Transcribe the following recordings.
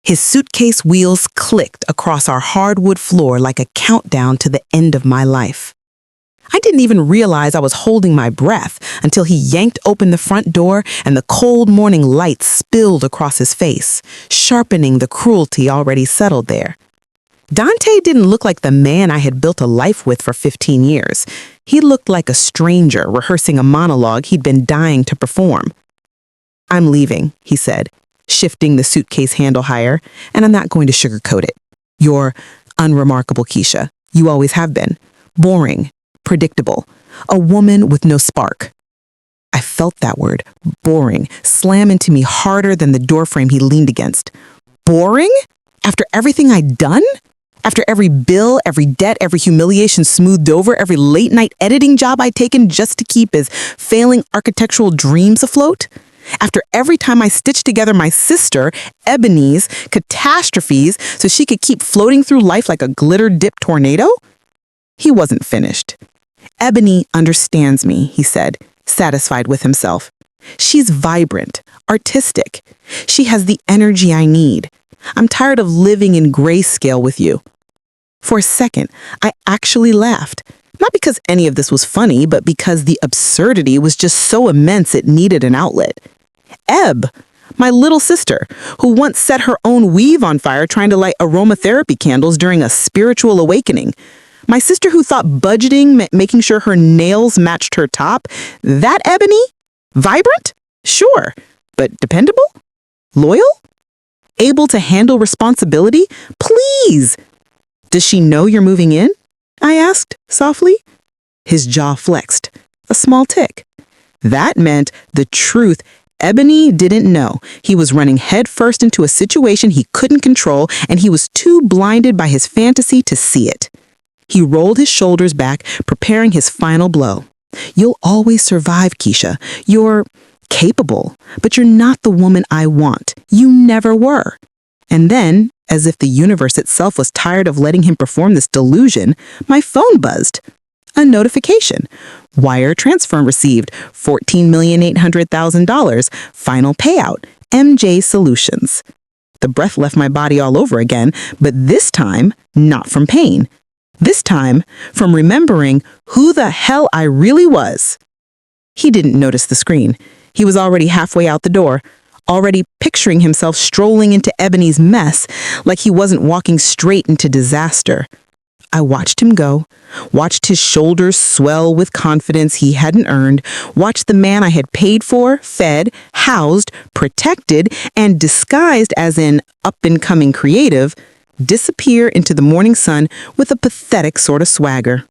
His suitcase wheels clicked across our hardwood floor like a countdown to the end of my life. I didn't even realize I was holding my breath until he yanked open the front door and the cold morning light spilled across his face, sharpening the cruelty already settled there. Dante didn't look like the man I had built a life with for 15 years. He looked like a stranger rehearsing a monologue he'd been dying to perform. "I'm leaving," he said, shifting the suitcase handle higher, "and I'm not going to sugarcoat it. You're unremarkable, Keisha. You always have been. Boring, predictable, a woman with no spark." I felt that word, boring, slam into me harder than the doorframe he leaned against. Boring? After everything I'd done? After every bill, every debt, every humiliation smoothed over, every late-night editing job I'd taken just to keep his failing architectural dreams afloat? After every time I stitched together my sister, Ebony's, catastrophes so she could keep floating through life like a glitter-dipped tornado? He wasn't finished. "Ebony understands me," he said, satisfied with himself. "She's vibrant, artistic. She has the energy I need. I'm tired of living in grayscale with you." For a second, I actually laughed. Not because any of this was funny, but because the absurdity was just so immense it needed an outlet. Eb, my little sister, who once set her own weave on fire trying to light aromatherapy candles during a spiritual awakening. My sister who thought budgeting meant making sure her nails matched her top. That Ebony? Vibrant? Sure. But dependable? Loyal? Able to handle responsibility? Please! "Does she know you're moving in?" I asked, softly. His jaw flexed, a small tick. That meant the truth. Ebony didn't know. He was running headfirst into a situation he couldn't control, and he was too blinded by his fantasy to see it. He rolled his shoulders back, preparing his final blow. "You'll always survive, Keisha. You're capable, but you're not the woman I want. You never were." And then, as if the universe itself was tired of letting him perform this delusion, my phone buzzed. A notification. Wire transfer received, $14,800,000, final payout, MJ Solutions. The breath left my body all over again, but this time, not from pain. This time, from remembering who the hell I really was. He didn't notice the screen. He was already halfway out the door, already picturing himself strolling into Ebony's mess like he wasn't walking straight into disaster. I watched him go, watched his shoulders swell with confidence he hadn't earned, watched the man I had paid for, fed, housed, protected, and disguised as an up-and-coming creative, disappear into the morning sun with a pathetic sort of swagger.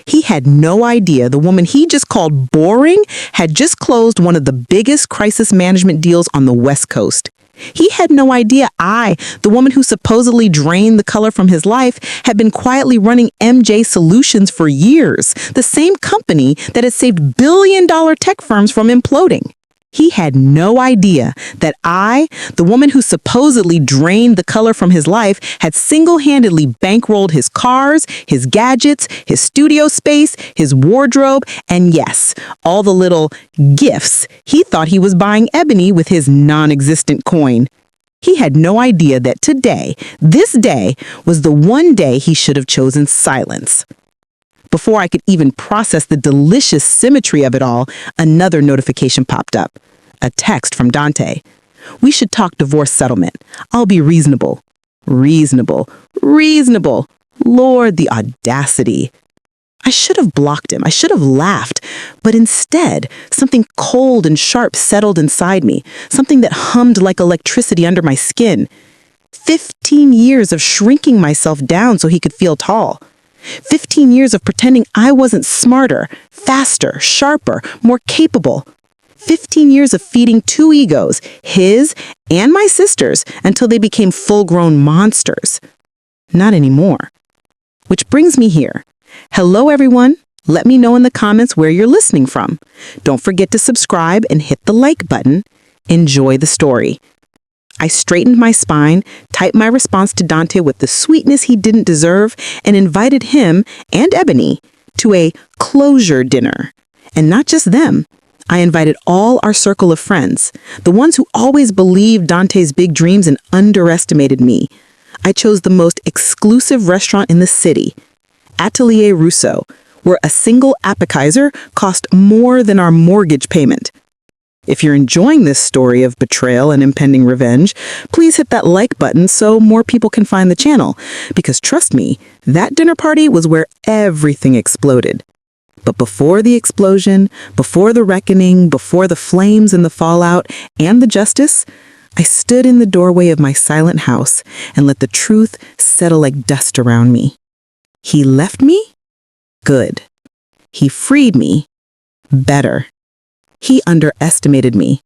He had no idea the woman he just called boring had just closed one of the biggest crisis management deals on the West Coast. He had no idea I, the woman who supposedly drained the color from his life, had been quietly running MJ Solutions for years, the same company that had saved billion-dollar tech firms from imploding. He had no idea that I, the woman who supposedly drained the color from his life, had single-handedly bankrolled his cars, his gadgets, his studio space, his wardrobe, and yes, all the little gifts he thought he was buying Ebony with his non-existent coin. He had no idea that today, this day, was the one day he should have chosen silence. Before I could even process the delicious symmetry of it all, another notification popped up. A text from Dante. "We should talk divorce settlement. I'll be reasonable." Reasonable. Reasonable. Lord, the audacity. I should have blocked him. I should have laughed. But instead, something cold and sharp settled inside me, something that hummed like electricity under my skin. 15 years of shrinking myself down so he could feel tall. 15 years of pretending I wasn't smarter, faster, sharper, more capable. 15 years of feeding two egos, his and my sister's, until they became full-grown monsters. Not anymore. Which brings me here. Hello, everyone. Let me know in the comments where you're listening from. Don't forget to subscribe and hit the like button. Enjoy the story. I straightened my spine, typed my response to Dante with the sweetness he didn't deserve, and invited him and Ebony to a closure dinner. And not just them. I invited all our circle of friends, the ones who always believed Dante's big dreams and underestimated me. I chose the most exclusive restaurant in the city, Atelier Rousseau, where a single appetizer cost more than our mortgage payment. If you're enjoying this story of betrayal and impending revenge, please hit that like button so more people can find the channel. Because trust me, that dinner party was where everything exploded. But before the explosion, before the reckoning, before the flames and the fallout, and the justice, I stood in the doorway of my silent house and let the truth settle like dust around me. He left me? Good. He freed me? Better. He underestimated me.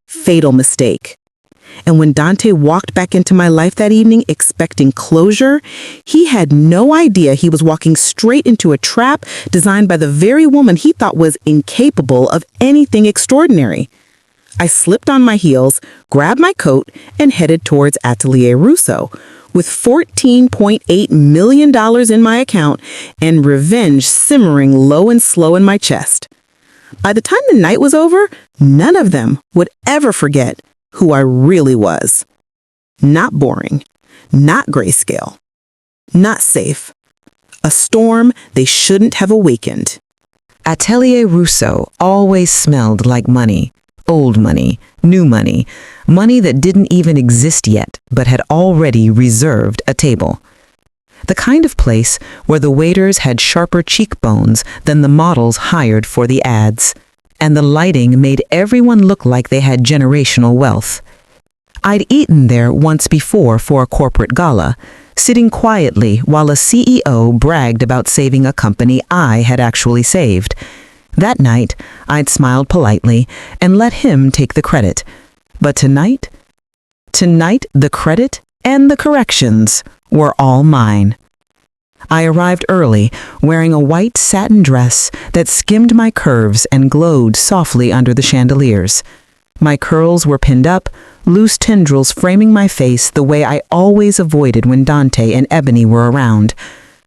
Fatal mistake. And when Dante walked back into my life that evening expecting closure, he had no idea he was walking straight into a trap designed by the very woman he thought was incapable of anything extraordinary. I slipped on my heels, grabbed my coat, and headed towards Atelier Rousseau, with $14.8 million in my account and revenge simmering low and slow in my chest. By the time the night was over, none of them would ever forget who I really was. Not boring, not grayscale, not safe. A storm they shouldn't have awakened. Atelier Rousseau always smelled like money. Old money, new money, money that didn't even exist yet but had already reserved a table. The kind of place where the waiters had sharper cheekbones than the models hired for the ads, and the lighting made everyone look like they had generational wealth. I'd eaten there once before for a corporate gala, sitting quietly while a CEO bragged about saving a company I had actually saved. That night, I'd smiled politely and let him take the credit. But tonight, the credit and the corrections were all mine. I arrived early, wearing a white satin dress that skimmed my curves and glowed softly under the chandeliers. My curls were pinned up, loose tendrils framing my face the way I always avoided when Dante and Ebony were around.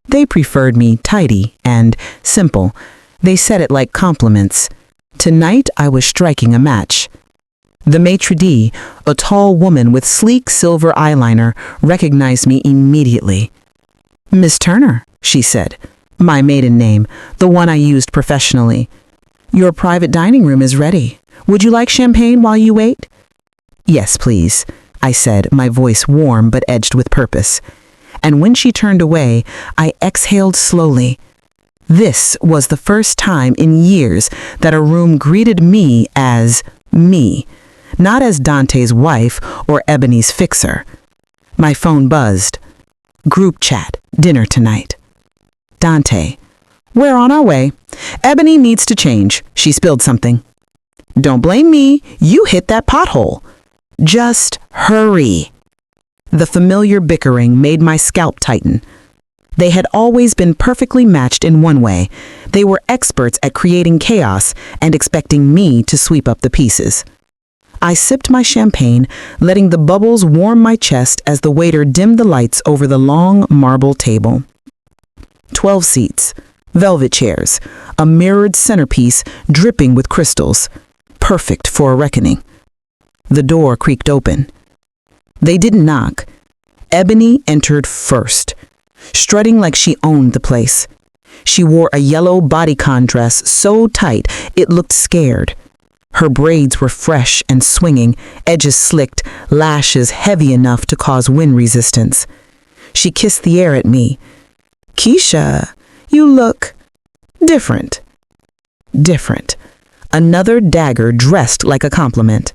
They preferred me tidy and simple. They said it like compliments. Tonight I was striking a match. The maitre d', a tall woman with sleek silver eyeliner, recognized me immediately. "Miss Turner," she said, my maiden name, the one I used professionally. "Your private dining room is ready. Would you like champagne while you wait?" "Yes, please," I said, my voice warm but edged with purpose. And when she turned away, I exhaled slowly. This was the first time in years that a room greeted me as me, not as Dante's wife or Ebony's fixer. My phone buzzed. Group chat, dinner tonight. Dante: "We're on our way. Ebony needs to change. She spilled something." "Don't blame me. You hit that pothole." "Just hurry." The familiar bickering made my scalp tighten. They had always been perfectly matched in one way. They were experts at creating chaos and expecting me to sweep up the pieces. I sipped my champagne, letting the bubbles warm my chest as the waiter dimmed the lights over the long marble table. 12 seats, velvet chairs, a mirrored centerpiece dripping with crystals. Perfect for a reckoning. The door creaked open. They didn't knock. Ebony entered first, strutting like she owned the place. She wore a yellow bodycon dress so tight it looked scared. Her braids were fresh and swinging, edges slicked, lashes heavy enough to cause wind resistance. She kissed the air at me. "Keisha, you look different." Different. Another dagger dressed like a compliment.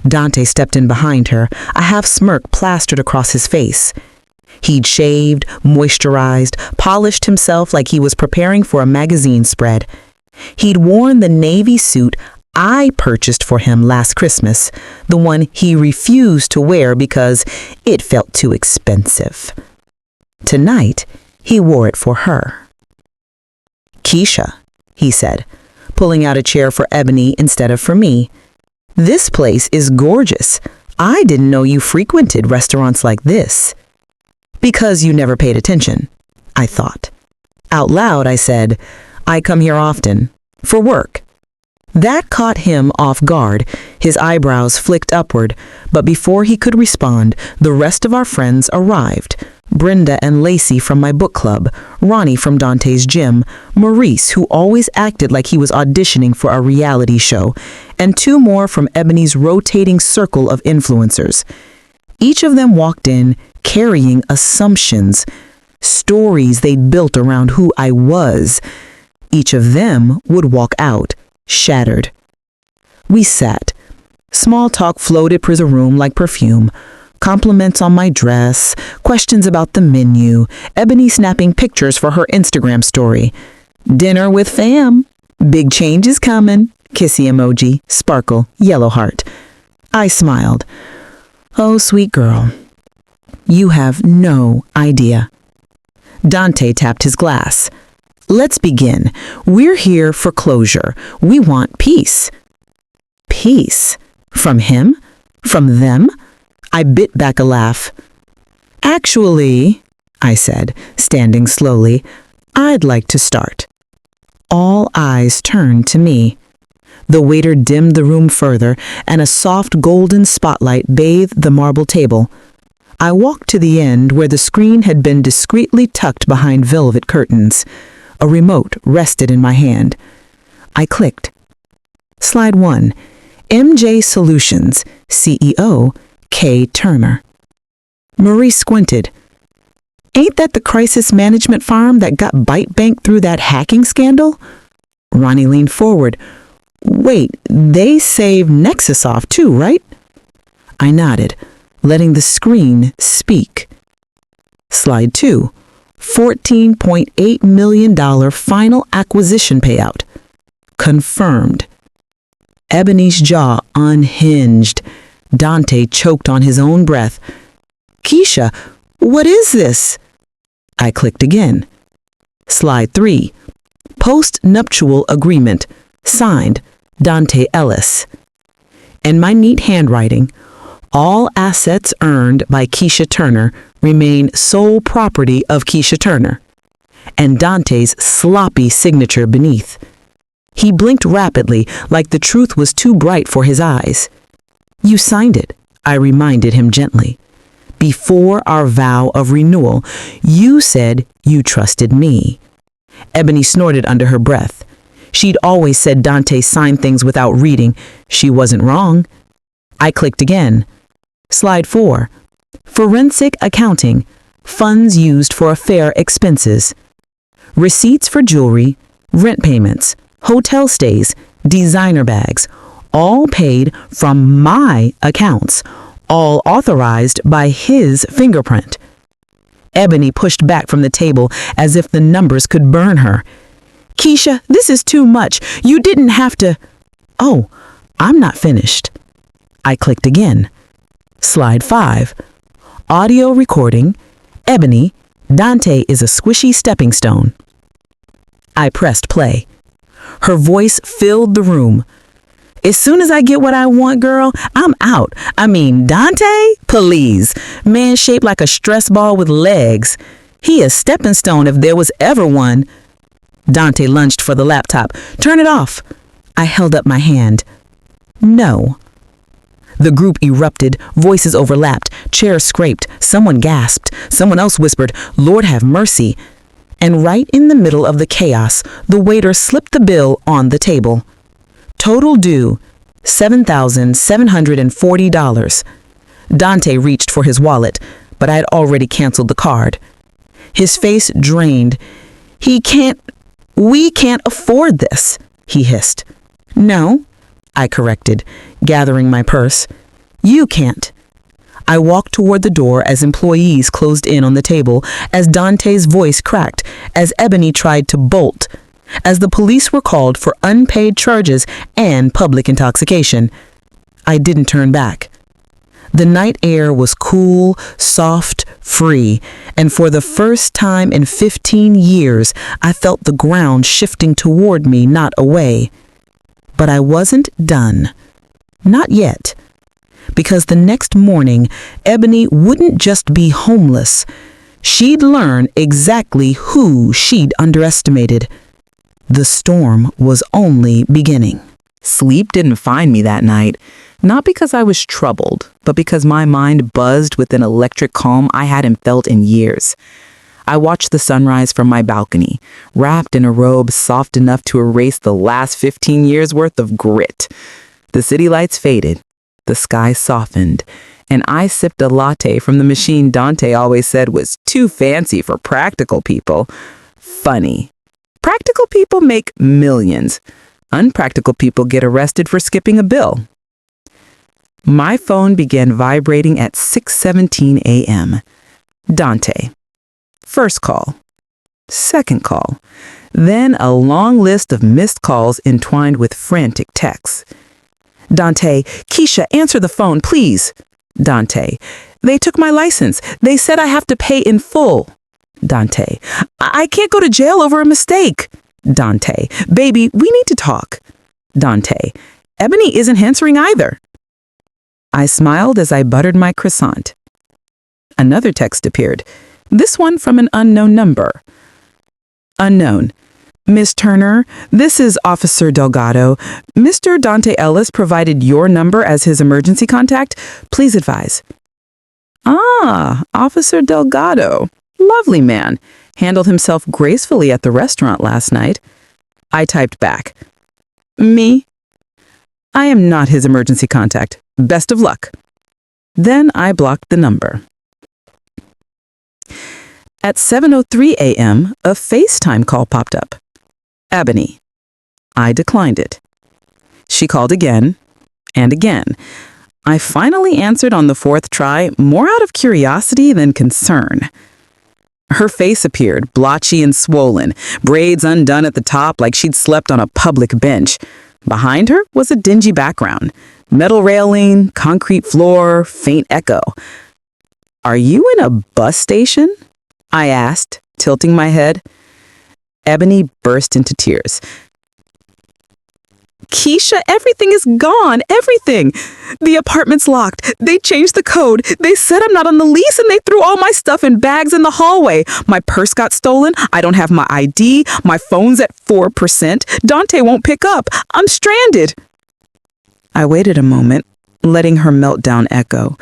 Dante stepped in behind her, a half smirk plastered across his face. He'd shaved, moisturized, polished himself like he was preparing for a magazine spread. He'd worn the navy suit I purchased for him last Christmas, the one he refused to wear because it felt too expensive. Tonight, he wore it for her. "Keisha," he said, pulling out a chair for Ebony instead of for me. "This place is gorgeous. I didn't know you frequented restaurants like this." "Because you never paid attention," I thought. Out loud, I said, "I come here often. For work." That caught him off guard. His eyebrows flicked upward, but before he could respond, the rest of our friends arrived. Brenda and Lacey from my book club, Ronnie from Dante's gym, Maurice, who always acted like he was auditioning for a reality show, and 2 more from Ebony's rotating circle of influencers. Each of them walked in carrying assumptions, stories they'd built around who I was. Each of them would walk out shattered. We sat. Small talk floated through the room like perfume. Compliments on my dress, questions about the menu, Ebony snapping pictures for her Instagram story. Dinner with fam. Big change is coming. Kissy emoji, sparkle, yellow heart. I smiled. Oh, sweet girl. You have no idea. Dante tapped his glass. Let's begin. We're here for closure. We want peace. Peace? From him? From them? I bit back a laugh. Actually, I said, standing slowly, I'd like to start. All eyes turned to me. The waiter dimmed the room further, and a soft golden spotlight bathed the marble table. I walked to the end where the screen had been discreetly tucked behind velvet curtains. A remote rested in my hand. I clicked. Slide 1. MJ Solutions, CEO, K. Turner. Maurice squinted. Ain't that the crisis management firm that got bite banked through that hacking scandal? Ronnie leaned forward. Wait, they saved Nexusoft too, right? I nodded, letting the screen speak. Slide 2. $14.8 million final acquisition payout. Confirmed. Ebony's jaw unhinged. Dante choked on his own breath. Keisha, what is this? I clicked again. Slide 3. Post-nuptial agreement. Signed, Dante Ellis. In my neat handwriting, all assets earned by Keisha Turner remain sole property of Keisha Turner, and Dante's sloppy signature beneath. He blinked rapidly, like the truth was too bright for his eyes. You signed it, I reminded him gently. Before our vow of renewal, you said you trusted me. Ebony snorted under her breath. She'd always said Dante signed things without reading. She wasn't wrong. I clicked again. Slide 4. Forensic accounting. Funds used for affair expenses. Receipts for jewelry, rent payments, hotel stays, designer bags, all paid from my accounts, all authorized by his fingerprint. Ebony pushed back from the table as if the numbers could burn her. Keisha, this is too much. You didn't have to. Oh, I'm not finished. I clicked again. Slide 5. Audio recording. Ebony, Dante is a squishy stepping stone. I pressed play. Her voice filled the room. As soon as I get what I want, girl, I'm out. I mean, Dante? Please. Man shaped like a stress ball with legs. He a stepping stone if there was ever one. Dante lunged for the laptop. Turn it off. I held up my hand. No. The group erupted, voices overlapped, chairs scraped, someone gasped, someone else whispered, Lord have mercy. And right in the middle of the chaos, the waiter slipped the bill on the table. Total due, $7,740. Dante reached for his wallet, but I had already canceled the card. His face drained. We can't afford this, he hissed. No, I corrected, gathering my purse. You can't. I walked toward the door as employees closed in on the table, as Dante's voice cracked, as Ebony tried to bolt, as the police were called for unpaid charges and public intoxication. I didn't turn back. The night air was cool, soft, free, and for the first time in 15 years, I felt the ground shifting toward me, not away. But I wasn't done. Not yet. Because the next morning, Ebony wouldn't just be homeless. She'd learn exactly who she'd underestimated. The storm was only beginning. Sleep didn't find me that night, not because I was troubled, but because my mind buzzed with an electric calm I hadn't felt in years. I watched the sunrise from my balcony, wrapped in a robe soft enough to erase the last 15 years' worth of grit. The city lights faded, the sky softened, and I sipped a latte from the machine Dante always said was too fancy for practical people. Funny. Practical people make millions. Unpractical people get arrested for skipping a bill. My phone began vibrating at 6:17 a.m. Dante. First call. Second call. Then a long list of missed calls entwined with frantic texts. Dante, Keisha, answer the phone, please. Dante, they took my license. They said I have to pay in full. Dante, I can't go to jail over a mistake. Dante, baby, we need to talk. Dante, Ebony isn't answering either. I smiled as I buttered my croissant. Another text appeared, this one from an unknown number. Unknown. Miss Turner, this is Officer Delgado. Mr. Dante Ellis provided your number as his emergency contact. Please advise. Ah, Officer Delgado. Lovely man. Handled himself gracefully at the restaurant last night. I typed back. Me? I am not his emergency contact. Best of luck. Then I blocked the number. At 7:03 a.m., a FaceTime call popped up. Ebony. I declined it. She called again and again. I finally answered on the fourth try, more out of curiosity than concern. Her face appeared, blotchy and swollen, braids undone at the top like she'd slept on a public bench. Behind her was a dingy background, metal railing, concrete floor, faint echo. Are you in a bus station? I asked, tilting my head. Ebony burst into tears. Keisha, everything is gone. Everything. The apartment's locked. They changed the code. They said I'm not on the lease and they threw all my stuff in bags in the hallway. My purse got stolen. I don't have my ID. My phone's at 4%. Dante won't pick up. I'm stranded. I waited a moment, letting her meltdown echo.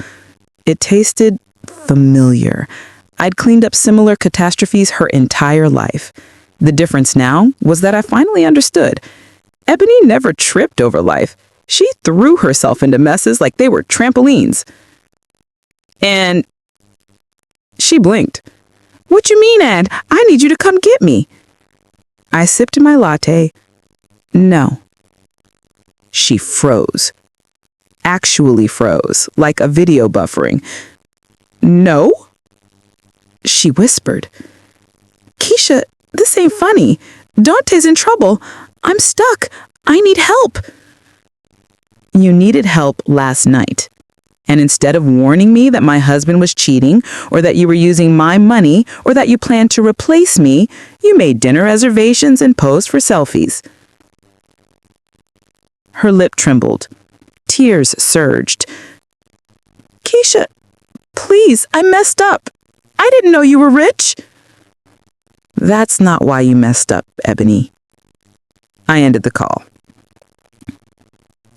It tasted familiar. I'd cleaned up similar catastrophes her entire life. The difference now was that I finally understood. Ebony never tripped over life. She threw herself into messes like they were trampolines. And she blinked. What you mean, Ed? I need you to come get me. I sipped my latte. No. She froze. Actually froze, like a video buffering. No? She whispered. Keisha, this ain't funny. Dante's in trouble. I'm stuck. I need help. You needed help last night. And instead of warning me that my husband was cheating, or that you were using my money, or that you planned to replace me, you made dinner reservations and posed for selfies. Her lip trembled. Tears surged. Keisha, please, I messed up. I didn't know you were rich. That's not why you messed up, Ebony. I ended the call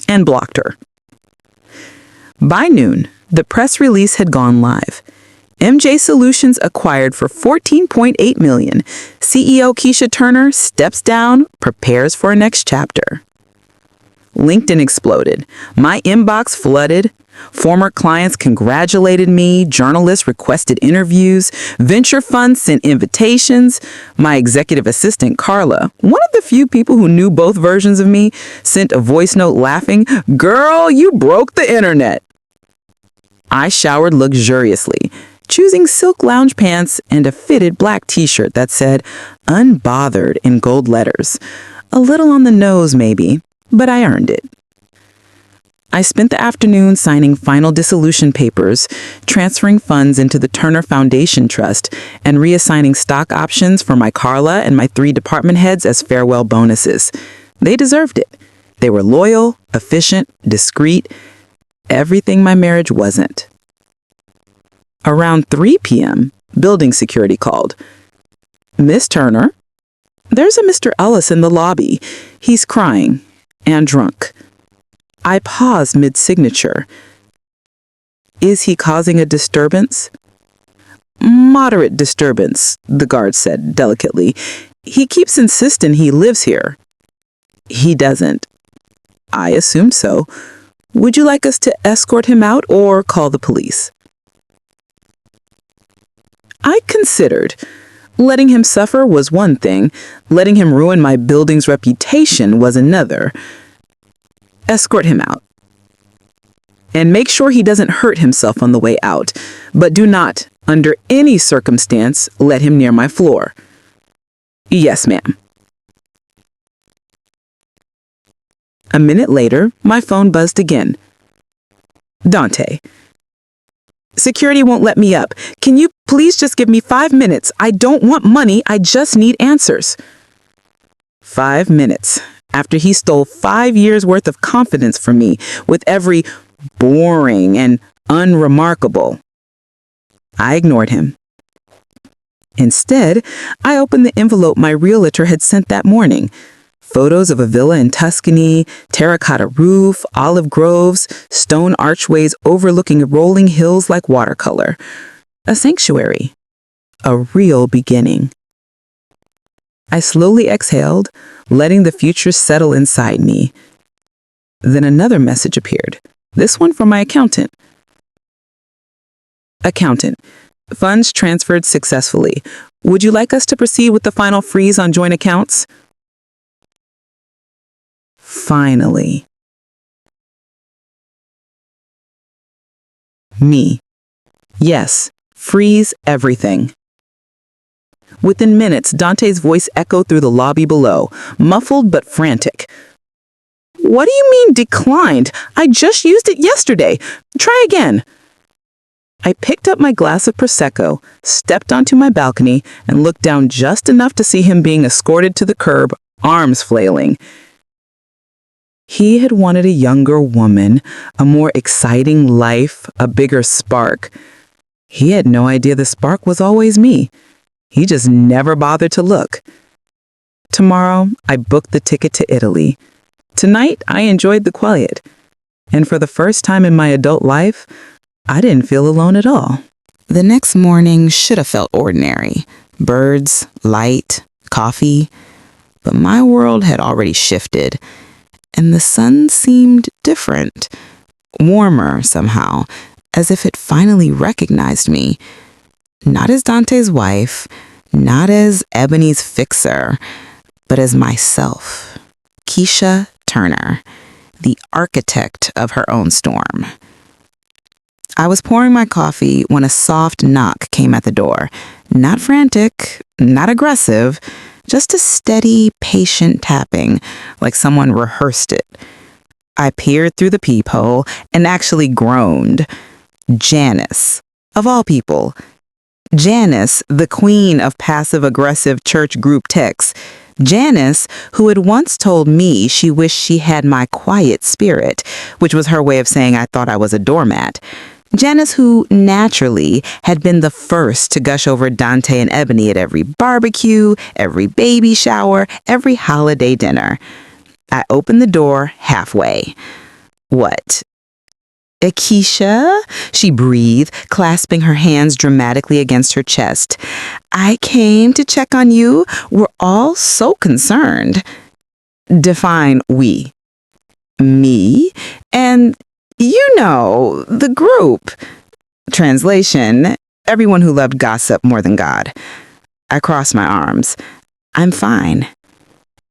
and blocked her. By noon, the press release had gone live. MJ Solutions acquired for $14.8 million. CEO Keisha Turner steps down, prepares for a next chapter. LinkedIn exploded. My inbox flooded. Former clients congratulated me, journalists requested interviews, venture funds sent invitations. My executive assistant, Carla, one of the few people who knew both versions of me, sent a voice note laughing, "Girl, you broke the internet." I showered luxuriously, choosing silk lounge pants and a fitted black t-shirt that said, "Unbothered" in gold letters. A little on the nose, maybe, but I earned it. I spent the afternoon signing final dissolution papers, transferring funds into the Turner Foundation Trust, and reassigning stock options for my Carla and my 3 department heads as farewell bonuses. They deserved it. They were loyal, efficient, discreet, everything my marriage wasn't. Around 3 p.m., building security called. "Miss Turner, there's a Mr. Ellis in the lobby. He's crying. and drunk. I paused mid-signature. Is he causing a disturbance? Moderate disturbance, the guard said delicately. He keeps insisting he lives here. He doesn't. I assume so. Would you like us to escort him out or call the police? I considered. Letting him suffer was one thing. Letting him ruin my building's reputation was another. Escort him out. And make sure he doesn't hurt himself on the way out. But do not, under any circumstance, let him near my floor. Yes, ma'am. A minute later, my phone buzzed again. Dante. Security won't let me up. Can you please just give me 5 minutes? I don't want money. I just need answers. 5 minutes. After he stole 5 years' worth of confidence from me with every boring and unremarkable. I ignored him. Instead, I opened the envelope my realtor had sent that morning. Photos of a villa in Tuscany, terracotta roof, olive groves, stone archways overlooking rolling hills like watercolor. A sanctuary. A real beginning. I slowly exhaled, letting the future settle inside me. Then another message appeared, this one from my accountant. Accountant, funds transferred successfully. Would you like us to proceed with the final freeze on joint accounts? Finally. Me. Yes, freeze everything. Within minutes, Dante's voice echoed through the lobby below, muffled but frantic. What do you mean declined? I just used it yesterday. Try again. I picked up my glass of Prosecco, stepped onto my balcony, and looked down just enough to see him being escorted to the curb, arms flailing. He had wanted a younger woman, a more exciting life, a bigger spark. He had no idea the spark was always me. He just never bothered to look. Tomorrow, I booked the ticket to Italy. Tonight, I enjoyed the quiet. And for the first time in my adult life, I didn't feel alone at all. The next morning should have felt ordinary. Birds, light, coffee. But my world had already shifted. And the sun seemed different. Warmer, somehow. As if it finally recognized me. Not as Dante's wife, not as Ebony's fixer, but as myself, Keisha Turner, the architect of her own storm. I was pouring my coffee when a soft knock came at the door. Not frantic, not aggressive, just a steady, patient tapping, like someone rehearsed it. I peered through the peephole and actually groaned. Janice, of all people. Janice, the queen of passive-aggressive church group texts. Janice, who had once told me she wished she had my quiet spirit, which was her way of saying I thought I was a doormat. Janice, who naturally had been the first to gush over Dante and Ebony at every barbecue, every baby shower, every holiday dinner. I opened the door halfway. What? Keisha? She breathed, clasping her hands dramatically against her chest. I came to check on you. We're all so concerned. Define we. Me? And you know, the group. Translation, everyone who loved gossip more than God. I crossed my arms. I'm fine.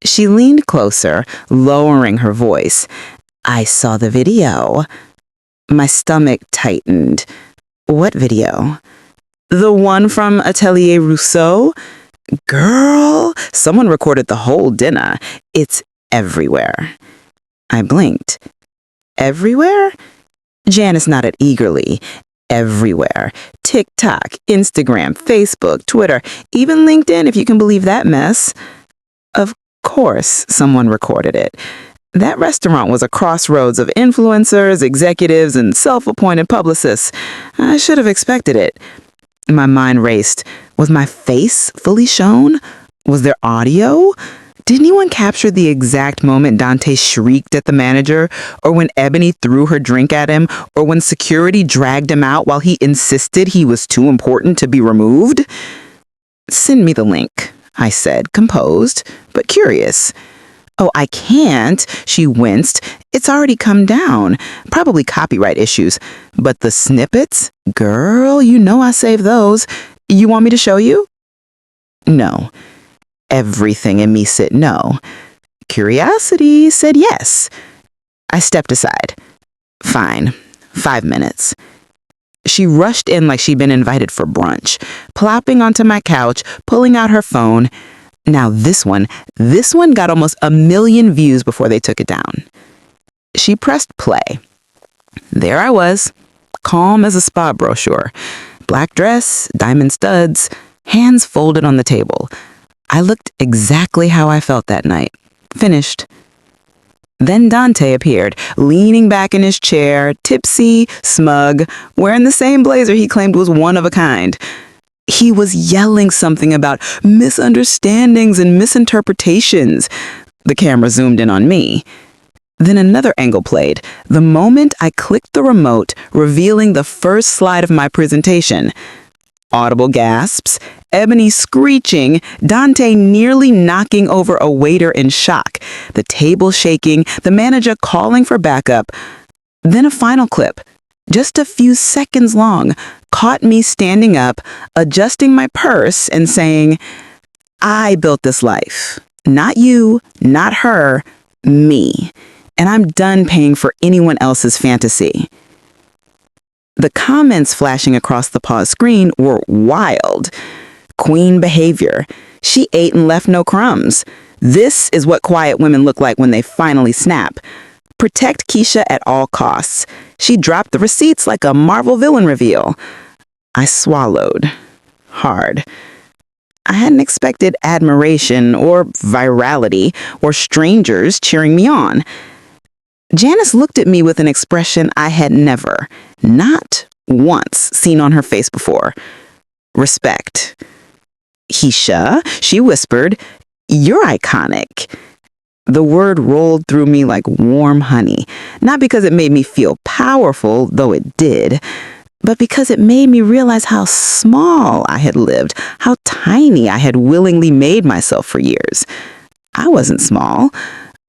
She leaned closer, lowering her voice. I saw the video. My stomach tightened. What video? The one from Atelier Rousseau? Girl, someone recorded the whole dinner. It's everywhere. I blinked. Everywhere? Janice nodded eagerly. Everywhere. TikTok, Instagram, Facebook, Twitter, even LinkedIn, if you can believe that mess. Of course, someone recorded it. That restaurant was a crossroads of influencers, executives, and self-appointed publicists. I should have expected it. My mind raced. Was my face fully shown? Was there audio? Did anyone capture the exact moment Dante shrieked at the manager, or when Ebony threw her drink at him, or when security dragged him out while he insisted he was too important to be removed? Send me the link, I said, composed, but curious. Oh, I can't, she winced. It's already come down. Probably copyright issues. But the snippets? Girl, you know I saved those. You want me to show you? No. Everything in me said no. Curiosity said yes. I stepped aside. Fine. 5 minutes. She rushed in like she'd been invited for brunch, plopping onto my couch, pulling out her phone. Now this one got almost 1 million views before they took it down. She pressed play. There I was, calm as a spa brochure. Black dress, diamond studs, hands folded on the table. I looked exactly how I felt that night. Finished. Then Dante appeared, leaning back in his chair, tipsy, smug, wearing the same blazer he claimed was one of a kind. He was yelling something about misunderstandings and misinterpretations. The camera zoomed in on me. Then another angle played, the moment I clicked the remote, revealing the first slide of my presentation. Audible gasps, Ebony screeching, Dante nearly knocking over a waiter in shock, the table shaking, the manager calling for backup. Then a final clip, just a few seconds long, caught me standing up, adjusting my purse and saying, I built this life. Not you, not her, me. And I'm done paying for anyone else's fantasy. The comments flashing across the pause screen were wild. Queen behavior. She ate and left no crumbs. This is what quiet women look like when they finally snap. Protect Keisha at all costs. She dropped the receipts like a Marvel villain reveal. I swallowed. Hard. I hadn't expected admiration or virality or strangers cheering me on. Janice looked at me with an expression I had never, not once, seen on her face before. Respect. Keisha, she whispered, you're iconic. The word rolled through me like warm honey, not because it made me feel powerful, though it did, but because it made me realize how small I had lived, how tiny I had willingly made myself for years. I wasn't small.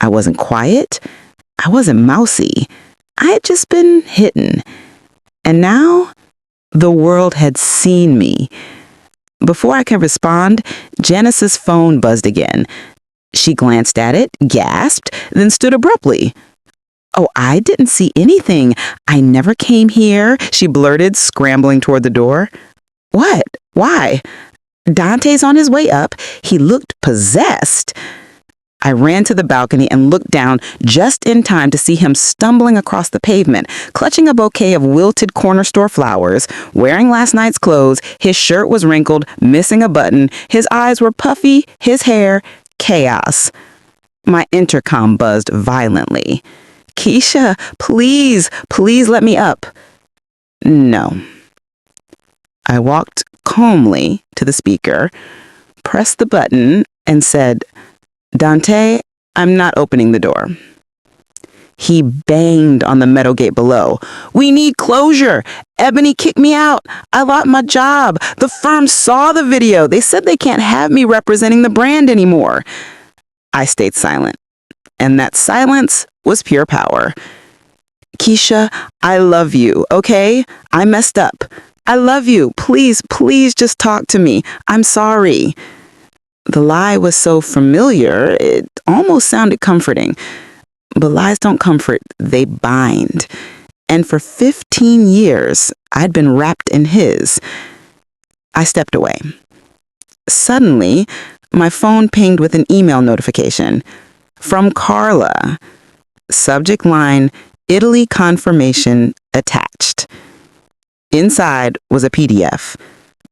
I wasn't quiet. I wasn't mousy. I had just been hidden. And now, the world had seen me. Before I could respond, Janice's phone buzzed again. She glanced at it, gasped, then stood abruptly. Oh, I didn't see anything. I never came here, she blurted, scrambling toward the door. What? Why? Dante's on his way up. He looked possessed. I ran to the balcony and looked down just in time to see him stumbling across the pavement, clutching a bouquet of wilted corner store flowers, wearing last night's clothes. His shirt was wrinkled, missing a button. His eyes were puffy, his hair, chaos. My intercom buzzed violently. Keisha, please let me up. No. I walked calmly to the speaker, pressed the button, and said, Dante, I'm not opening the door. He banged on the metal gate below. We need closure. Ebony kicked me out. I lost my job. The firm saw the video. They said they can't have me representing the brand anymore. I stayed silent. And that silence was pure power. Keisha, I love you, okay? I messed up. I love you. Please just talk to me. I'm sorry. The lie was so familiar, it almost sounded comforting. But lies don't comfort, they bind. And for 15 years, I'd been wrapped in his. I stepped away. Suddenly, my phone pinged with an email notification. From Carla. Subject line, Italy confirmation attached. Inside was a PDF.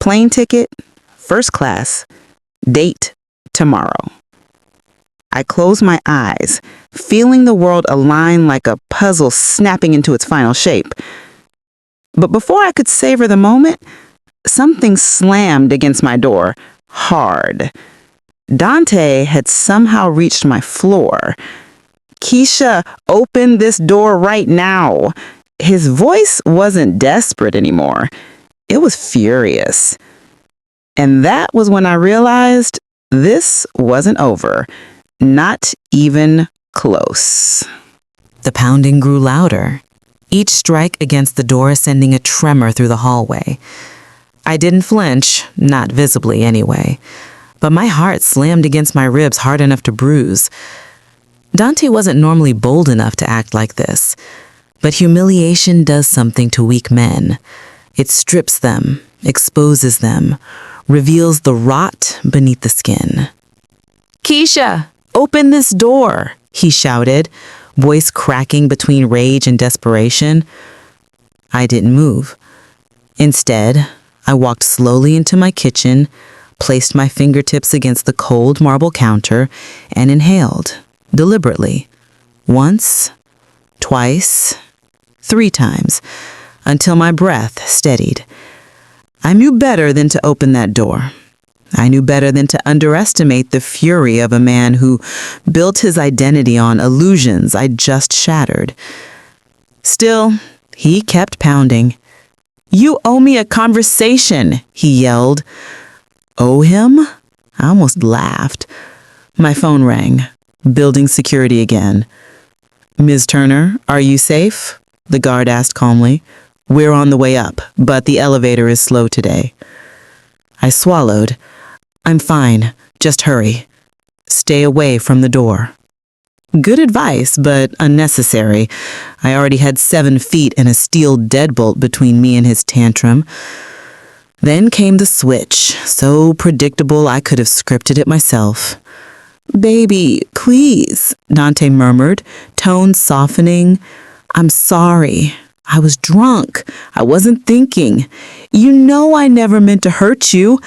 Plane ticket, first class, date tomorrow. I closed my eyes, feeling the world align like a puzzle snapping into its final shape. But before I could savor the moment, something slammed against my door, hard. Dante had somehow reached my floor. "Keisha, open this door right now." His voice wasn't desperate anymore. It was furious. And that was when I realized this wasn't over. Not even close. The pounding grew louder, each strike against the door sending a tremor through the hallway. I didn't flinch, not visibly anyway, but my heart slammed against my ribs hard enough to bruise. Dante wasn't normally bold enough to act like this, but humiliation does something to weak men. It strips them, exposes them, reveals the rot beneath the skin. "Keisha, open this door," he shouted, voice cracking between rage and desperation. I didn't move. Instead, I walked slowly into my kitchen, placed my fingertips against the cold marble counter, and inhaled, deliberately. Once, twice, 3 times, until my breath steadied. I knew better than to open that door. I knew better than to underestimate the fury of a man who built his identity on illusions I just shattered. Still, he kept pounding. "You owe me a conversation," he yelled. Owe him? I almost laughed. My phone rang. Building security again. "Ms. Turner, are you safe?" the guard asked calmly. "We're on the way up, but the elevator is slow today." I swallowed. "I'm fine. Just hurry. Stay away from the door." Good advice, but unnecessary. I already had 7 feet and a steel deadbolt between me and his tantrum. Then came the switch, so predictable I could have scripted it myself. "Baby, please," Dante murmured, tone softening. "I'm sorry. I was drunk. I wasn't thinking. You know I never meant to hurt you.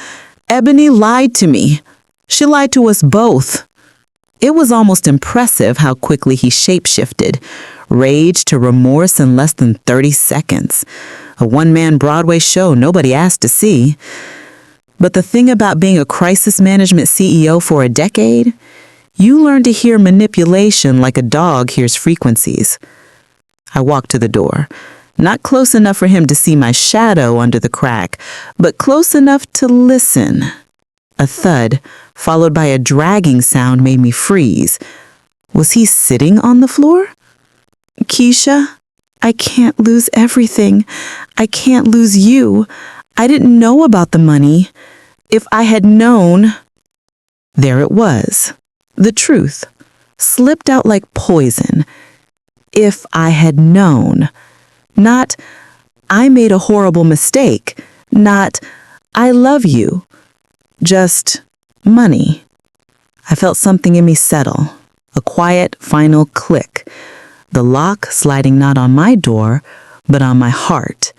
Ebony lied to me. She lied to us both." It was almost impressive how quickly he shapeshifted, rage to remorse in less than 30 seconds. A one-man Broadway show nobody asked to see. But the thing about being a crisis management CEO for a decade, you learn to hear manipulation like a dog hears frequencies. I walked to the door, not close enough for him to see my shadow under the crack, but close enough to listen. A thud, followed by a dragging sound, made me freeze. Was he sitting on the floor? "Keisha, I can't lose everything. I can't lose you. I didn't know about the money. If I had known..." There it was. The truth, slipped out like poison. If I had known. Not, "I made a horrible mistake." Not, "I love you." Just money. I felt something in me settle. A quiet, final click. The lock sliding not on my door, but on my heart.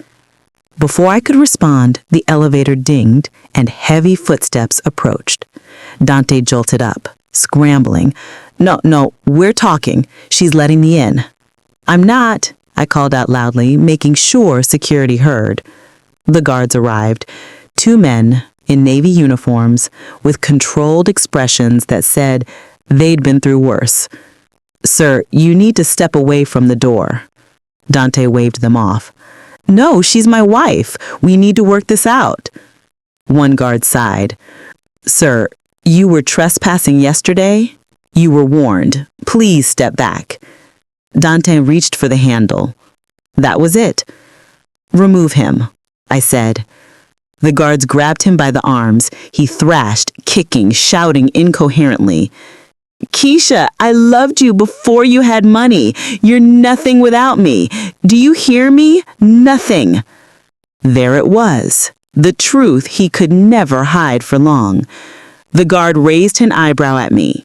Before I could respond, the elevator dinged and heavy footsteps approached. Dante jolted up, scrambling. No, we're talking. She's letting me in." "I'm not," I called out loudly, making sure security heard. The guards arrived. 2 men in navy uniforms with controlled expressions that said they'd been through worse. "Sir, you need to step away from the door." Dante waved them off. "No, she's my wife. We need to work this out." One guard sighed. "Sir, you were trespassing yesterday. You were warned. Please step back." Dante reached for the handle. That was it. "Remove him," I said. The guards grabbed him by the arms. He thrashed, kicking, shouting incoherently. "Keisha, I loved you before you had money. You're nothing without me. Do you hear me? Nothing." There it was, the truth he could never hide for long. The guard raised an eyebrow at me.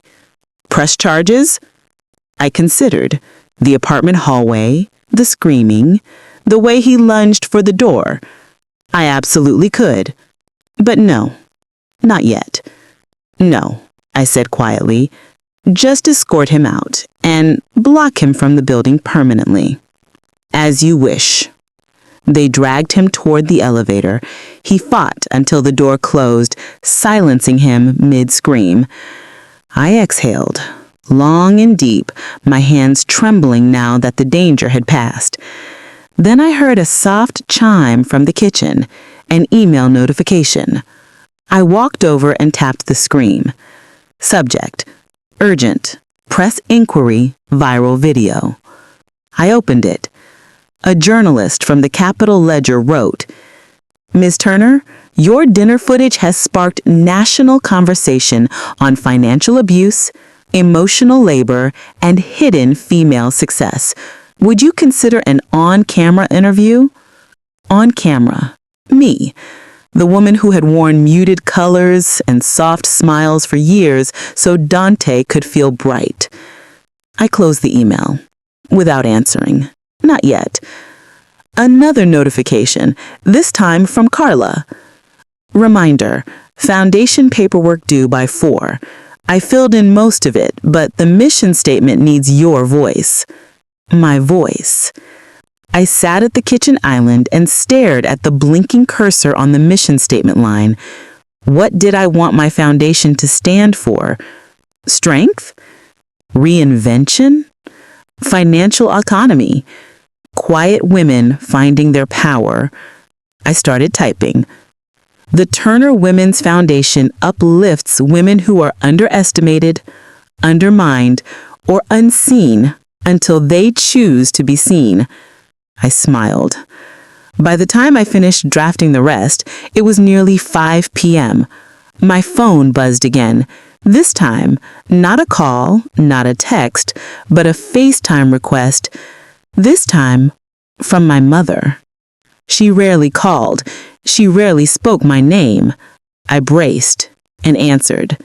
"Press charges?" I considered. The apartment hallway, the screaming, the way he lunged for the door. I absolutely could. But no, not yet. "No," I said quietly. "Just escort him out and block him from the building permanently." "As you wish." They dragged him toward the elevator. He fought until the door closed, silencing him mid-scream. I exhaled, long and deep, my hands trembling now that the danger had passed. Then I heard a soft chime from the kitchen, an email notification. I walked over and tapped the screen. Subject: urgent. Press inquiry, viral video. I opened it. A journalist from the Capitol Ledger wrote, "Ms. Turner, your dinner footage has sparked national conversation on financial abuse, emotional labor, and hidden female success. Would you consider an on-camera interview?" On camera. Me. The woman who had worn muted colors and soft smiles for years so Dante could feel bright. I closed the email, without answering. Not yet. Another notification, this time from Carla. Reminder: foundation paperwork due by 4. I filled in most of it, but the mission statement needs your voice. My voice. I sat at the kitchen island and stared at the blinking cursor on the mission statement line. What did I want my foundation to stand for? Strength? Reinvention? Financial autonomy? Quiet women finding their power? I started typing. The Turner Women's Foundation uplifts women who are underestimated, undermined, or unseen until they choose to be seen. I smiled. By the time I finished drafting the rest, it was nearly 5 p.m. My phone buzzed again. This time, not a call, not a text, but a FaceTime request. This time, from my mother. She rarely called. She rarely spoke my name. I braced and answered.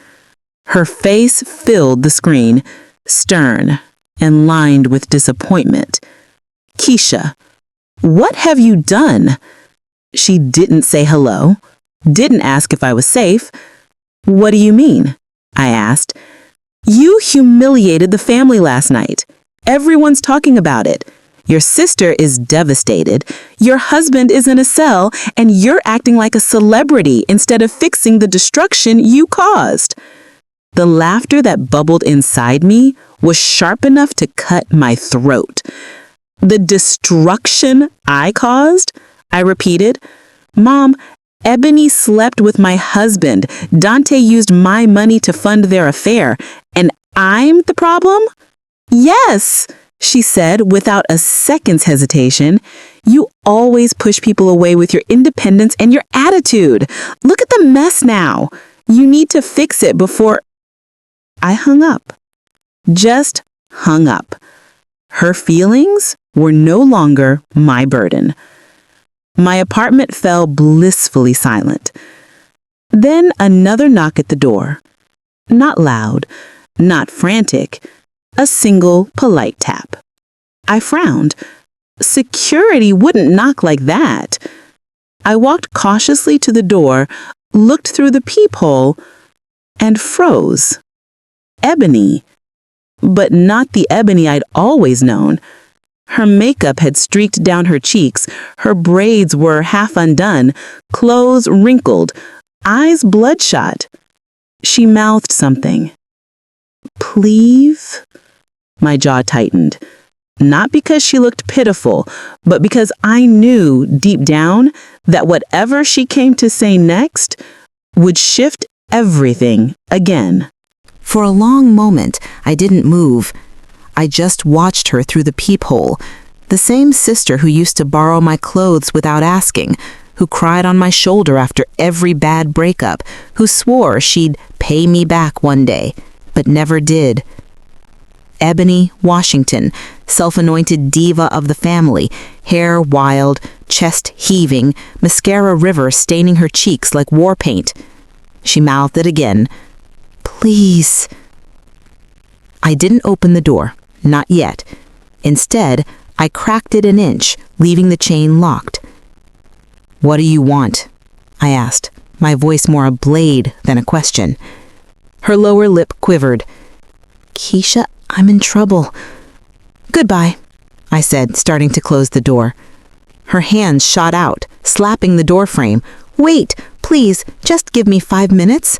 Her face filled the screen, stern and lined with disappointment. "Keisha, what have you done?" She didn't say hello, didn't ask if I was safe. "What do you mean?" I asked. "You humiliated the family last night. Everyone's talking about it. Your sister is devastated. Your husband is in a cell, and you're acting like a celebrity instead of fixing the destruction you caused." The laughter that bubbled inside me was sharp enough to cut my throat. "The destruction I caused?" I repeated. "Mom, Ebony slept with my husband. Dante used my money to fund their affair, and I'm the problem?" "Yes," she said without a second's hesitation. "You always push people away with your independence and your attitude. Look at the mess now. You need to fix it before—" I hung up. Just hung up. Her feelings were no longer my burden. My apartment fell blissfully silent. Then another knock at the door. Not loud, not frantic, a single polite tap. I frowned. Security wouldn't knock like that. I walked cautiously to the door, looked through the peephole, and froze. Ebony. But not the Ebony I'd always known. Her makeup had streaked down her cheeks, her braids were half undone, clothes wrinkled, eyes bloodshot. She mouthed something. "Please?" My jaw tightened. Not because she looked pitiful, but because I knew deep down that whatever she came to say next would shift everything again. For a long moment, I didn't move. I just watched her through the peephole, the same sister who used to borrow my clothes without asking, who cried on my shoulder after every bad breakup, who swore she'd pay me back one day, but never did. Ebony Washington, self-anointed diva of the family, hair wild, chest heaving, mascara river staining her cheeks like war paint. She mouthed it again. "Please." I didn't open the door, not yet. Instead, I cracked it an inch, leaving the chain locked. "What do you want?" I asked, my voice more a blade than a question. Her lower lip quivered. "Keisha, I'm in trouble." "Goodbye," I said, starting to close the door. Her hands shot out, slapping the doorframe. "Wait, please, just give me 5 minutes."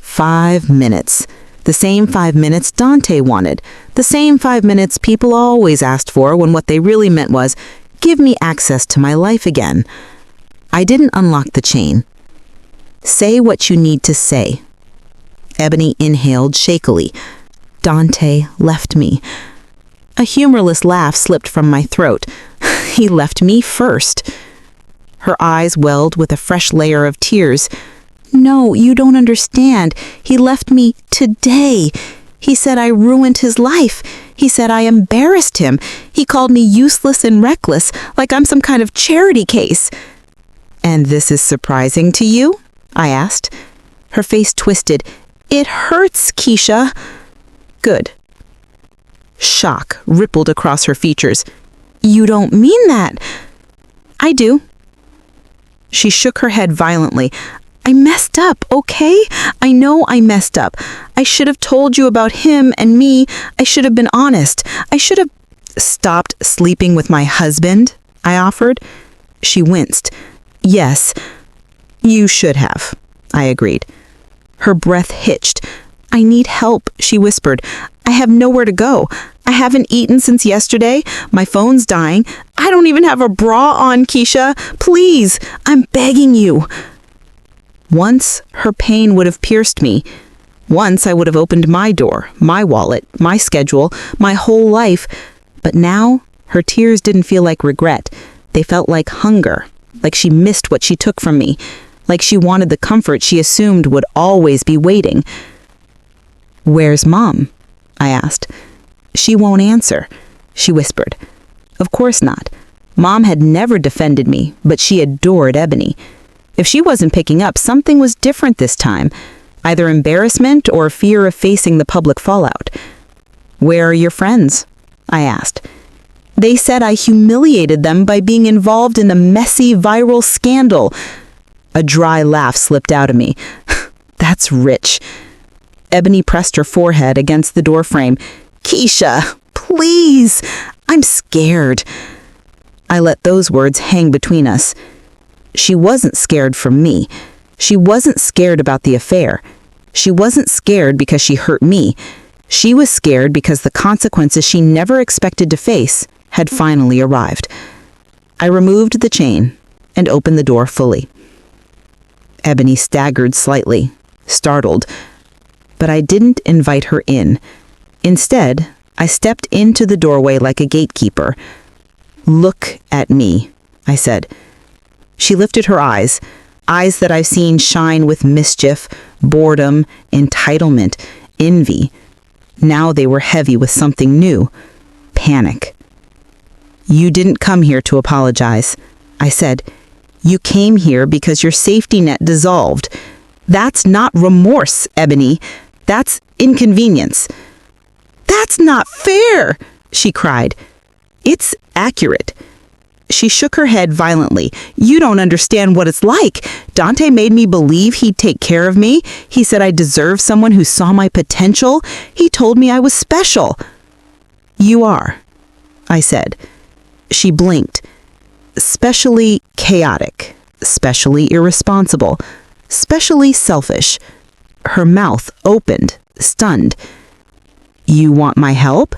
5 minutes. The same 5 minutes Dante wanted. The same 5 minutes people always asked for when what they really meant was, "Give me access to my life again." I didn't unlock the chain. "Say what you need to say." Ebony inhaled shakily. "Dante left me." A humorless laugh slipped from my throat. "He left me first." Her eyes welled with a fresh layer of tears. "No, you don't understand. He left me today. He said I ruined his life. He said I embarrassed him. He called me useless and reckless, like I'm some kind of charity case." "And this is surprising to you?" I asked. Her face twisted. "It hurts, Keisha." "Good." Shock rippled across her features. "You don't mean that." "I do." She shook her head violently. "I messed up, okay? I know I messed up. I should have told you about him and me. I should have been honest. I should have stopped sleeping with my husband," I offered. She winced. "Yes, you should have," I agreed. Her breath hitched. "I need help," she whispered. "I have nowhere to go. I haven't eaten since yesterday. My phone's dying. I don't even have a bra on, Keisha. Please, I'm begging you." Once, her pain would have pierced me. Once, I would have opened my door, my wallet, my schedule, my whole life. But now, her tears didn't feel like regret. They felt like hunger, like she missed what she took from me, like she wanted the comfort she assumed would always be waiting. "Where's Mom?" I asked. "She won't answer," she whispered. Of course not. Mom had never defended me, but she adored Ebony. If she wasn't picking up, something was different this time, either embarrassment or fear of facing the public fallout. "Where are your friends?" I asked. "They said I humiliated them by being involved in a messy viral scandal." A dry laugh slipped out of me. "That's rich." Ebony pressed her forehead against the doorframe. "Keisha, please, I'm scared." I let those words hang between us. She wasn't scared for me. She wasn't scared about the affair. She wasn't scared because she hurt me. She was scared because the consequences she never expected to face had finally arrived. I removed the chain and opened the door fully. Ebony staggered slightly, startled. But I didn't invite her in. Instead, I stepped into the doorway like a gatekeeper. "Look at me," I said. She lifted her eyes that I've seen shine with mischief, boredom, entitlement, envy. Now they were heavy with something new, panic. "You didn't come here to apologize," I said. "You came here because your safety net dissolved. That's not remorse, Ebony. That's inconvenience." "That's not fair," she cried. "It's accurate." She shook her head violently. "You don't understand what it's like. Dante made me believe he'd take care of me. He said I deserved someone who saw my potential. He told me I was special." "You are," I said. She blinked. "Specially chaotic, specially irresponsible, specially selfish." Her mouth opened, stunned. "You want my help?"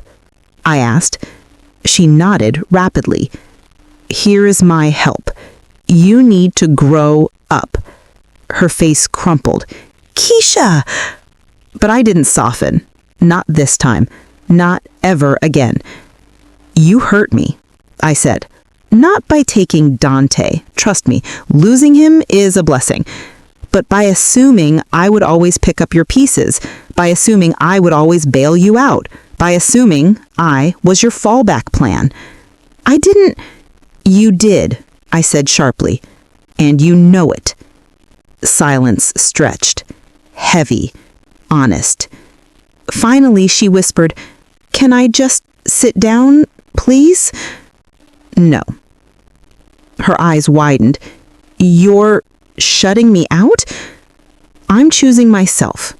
I asked. She nodded rapidly. "Here is my help. You need to grow up." Her face crumpled. "Keisha!" But I didn't soften. Not this time. Not ever again. "You hurt me," I said. "Not by taking Dante. Trust me, losing him is a blessing. But by assuming I would always pick up your pieces, by assuming I would always bail you out, by assuming I was your fallback plan. I didn't—" "You did," I said sharply, "and you know it." Silence stretched, heavy, honest. Finally, she whispered, "Can I just sit down, please?" "No." Her eyes widened. "You're shutting me out?" "I'm choosing myself."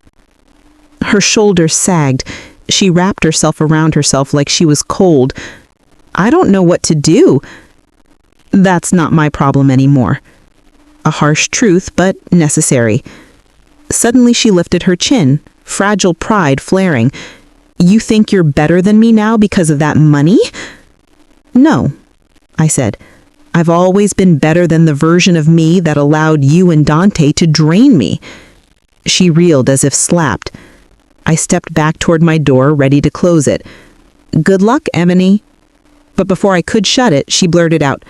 Her shoulders sagged. She wrapped herself around herself like she was cold. "I don't know what to do." That's not my problem anymore. A harsh truth, but necessary. Suddenly she lifted her chin, fragile pride flaring. You think you're better than me now because of that money? No, I said. I've always been better than the version of me that allowed you and Dante to drain me. She reeled as if slapped. I stepped back toward my door, ready to close it. Good luck, Ebony. But before I could shut it, she blurted out,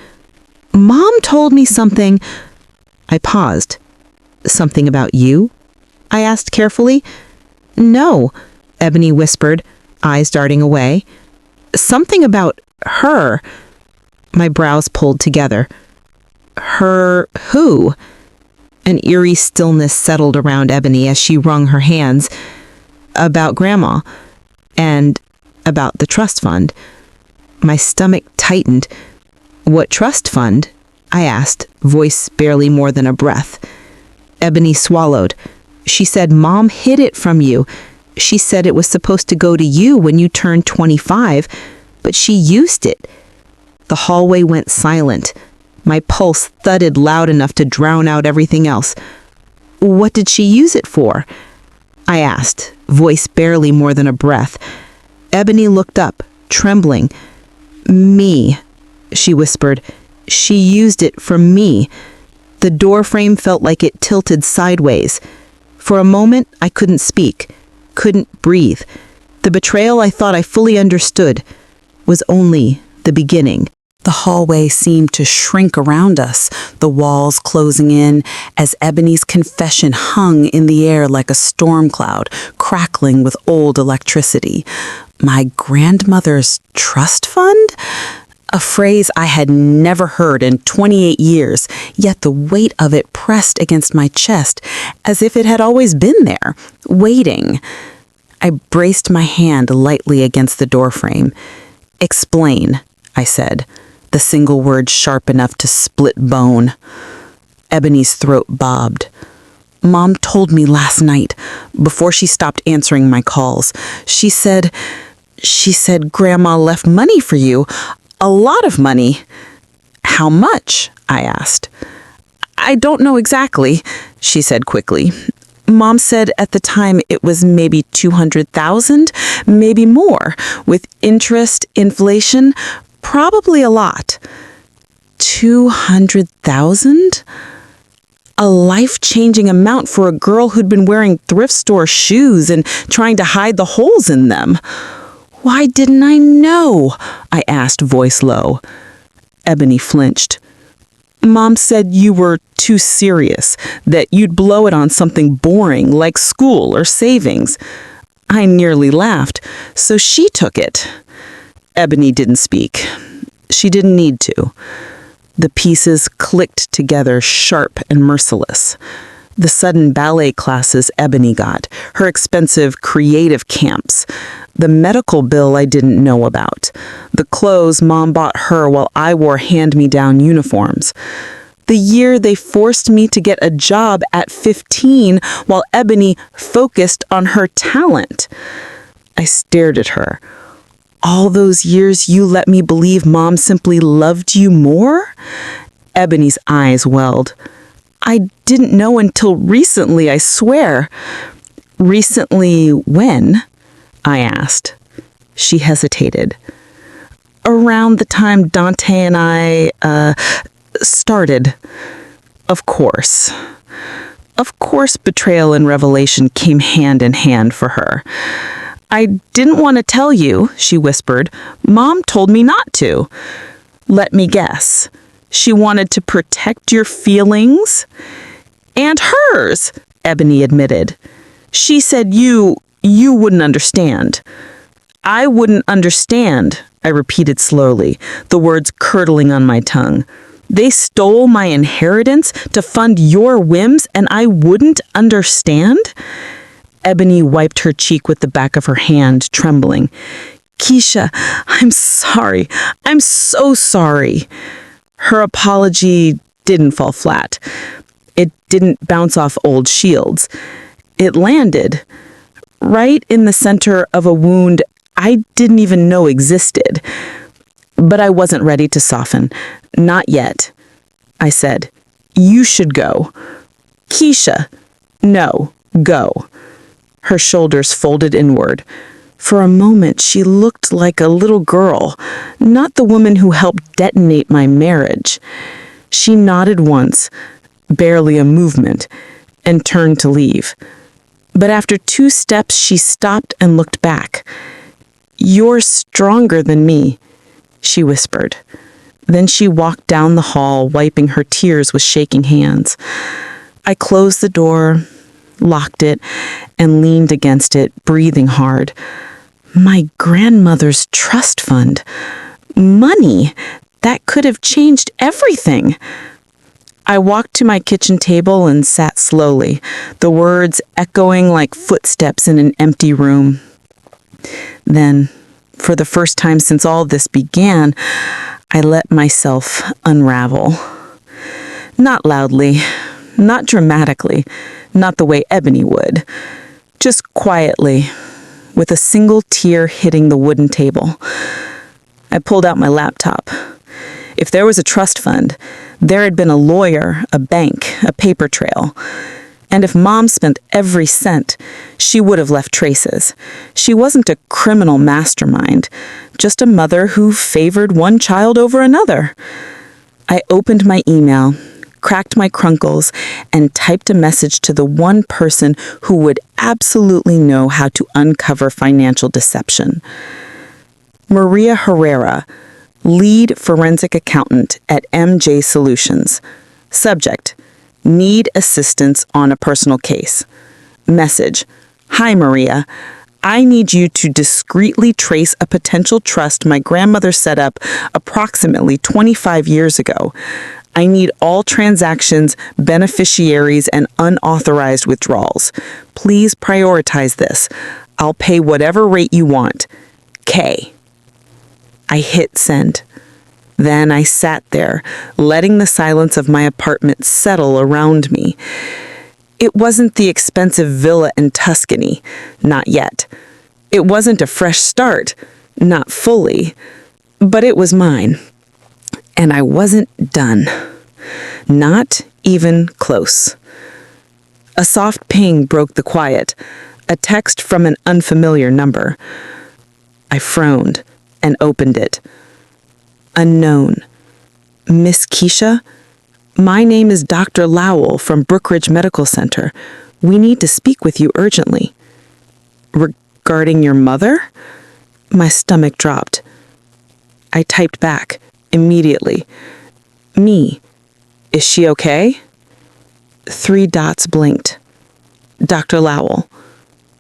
Mom told me something. I paused. Something about you? I asked carefully. No, Ebony whispered, eyes darting away. Something about her. My brows pulled together. Her who? An eerie stillness settled around Ebony as she wrung her hands. About Grandma. And about the trust fund. My stomach tightened. What trust fund? I asked, voice barely more than a breath. Ebony swallowed. She said Mom hid it from you. She said it was supposed to go to you when you turned 25, but she used it. The hallway went silent. My pulse thudded loud enough to drown out everything else. What did she use it for? I asked, voice barely more than a breath. Ebony looked up, trembling. Me, she whispered. She used it for me. The doorframe felt like it tilted sideways. For a moment, I couldn't speak, couldn't breathe. The betrayal I thought I fully understood was only the beginning. The hallway seemed to shrink around us, the walls closing in, as Ebony's confession hung in the air like a storm cloud, crackling with old electricity. My grandmother's trust fund? A phrase I had never heard in 28 years, yet the weight of it pressed against my chest, as if it had always been there, waiting. I braced my hand lightly against the doorframe. Explain, I said, the single word sharp enough to split bone. Ebony's throat bobbed. Mom told me last night, before she stopped answering my calls. She said Grandma left money for you. A lot of money. How much? I asked. I don't know exactly, she said quickly. Mom said at the time it was maybe 200,000, maybe more. With interest, inflation, probably a lot. 200,000? A life-changing amount for a girl who'd been wearing thrift store shoes and trying to hide the holes in them. Why didn't I know? I asked, voice low. Ebony flinched. Mom said you were too serious, that you'd blow it on something boring like school or savings. I nearly laughed, so she took it. Ebony didn't speak. She didn't need to. The pieces clicked together, sharp and merciless. The sudden ballet classes Ebony got, her expensive creative camps, the medical bill I didn't know about, the clothes Mom bought her while I wore hand-me-down uniforms, the year they forced me to get a job at 15 while Ebony focused on her talent. I stared at her. All those years you let me believe Mom simply loved you more? Ebony's eyes welled. I didn't know until recently, I swear. Recently when? I asked. She hesitated. Around the time Dante and I, started. Of course. Of course betrayal and revelation came hand in hand for her. I didn't want to tell you, she whispered. Mom told me not to. Let me guess. She wanted to protect your feelings? And hers, Ebony admitted. She said you wouldn't understand. I wouldn't understand, I repeated slowly, the words curdling on my tongue. They stole my inheritance to fund your whims and I wouldn't understand? Ebony wiped her cheek with the back of her hand, trembling. Keisha, I'm sorry. I'm so sorry. Her apology didn't fall flat. It didn't bounce off old shields. It landed right in the center of a wound I didn't even know existed. But I wasn't ready to soften. Not yet, I said. You should go. Keisha, no, go. Her shoulders folded inward. For a moment, she looked like a little girl, not the woman who helped detonate my marriage. She nodded once, barely a movement, and turned to leave. But after 2 steps, she stopped and looked back. You're stronger than me, she whispered. Then she walked down the hall, wiping her tears with shaking hands. I closed the door, locked it, and leaned against it, breathing hard. My grandmother's trust fund. Money that could have changed everything. I walked to my kitchen table and sat slowly, the words echoing like footsteps in an empty room. Then, for the first time since all this began, I let myself unravel. Not loudly, not dramatically, not the way Ebony would. Just quietly, with a single tear hitting the wooden table. I pulled out my laptop. If there was a trust fund, there had been a lawyer, a bank, a paper trail. And if Mom spent every cent, she would have left traces. She wasn't a criminal mastermind, just a mother who favored one child over another. I opened my email, cracked my crunkles, and typed a message to the one person who would absolutely know how to uncover financial deception. Maria Herrera, lead forensic accountant at MJ Solutions. Subject: need assistance on a personal case. Message: Hi Maria, I need you to discreetly trace a potential trust my grandmother set up approximately 25 years ago. I need all transactions, beneficiaries, and unauthorized withdrawals. Please prioritize this. I'll pay whatever rate you want. K. I hit send. Then I sat there, letting the silence of my apartment settle around me. It wasn't the expensive villa in Tuscany, not yet. It wasn't a fresh start, not fully. But it was mine. And I wasn't done. Not even close. A soft ping broke the quiet, a text from an unfamiliar number. I frowned and opened it. Unknown. Miss Keisha? My name is Dr. Lowell from Brookridge Medical Center. We need to speak with you urgently. Regarding your mother? My stomach dropped. I typed back immediately. Me. Is she okay? 3 dots blinked. Dr. Lowell.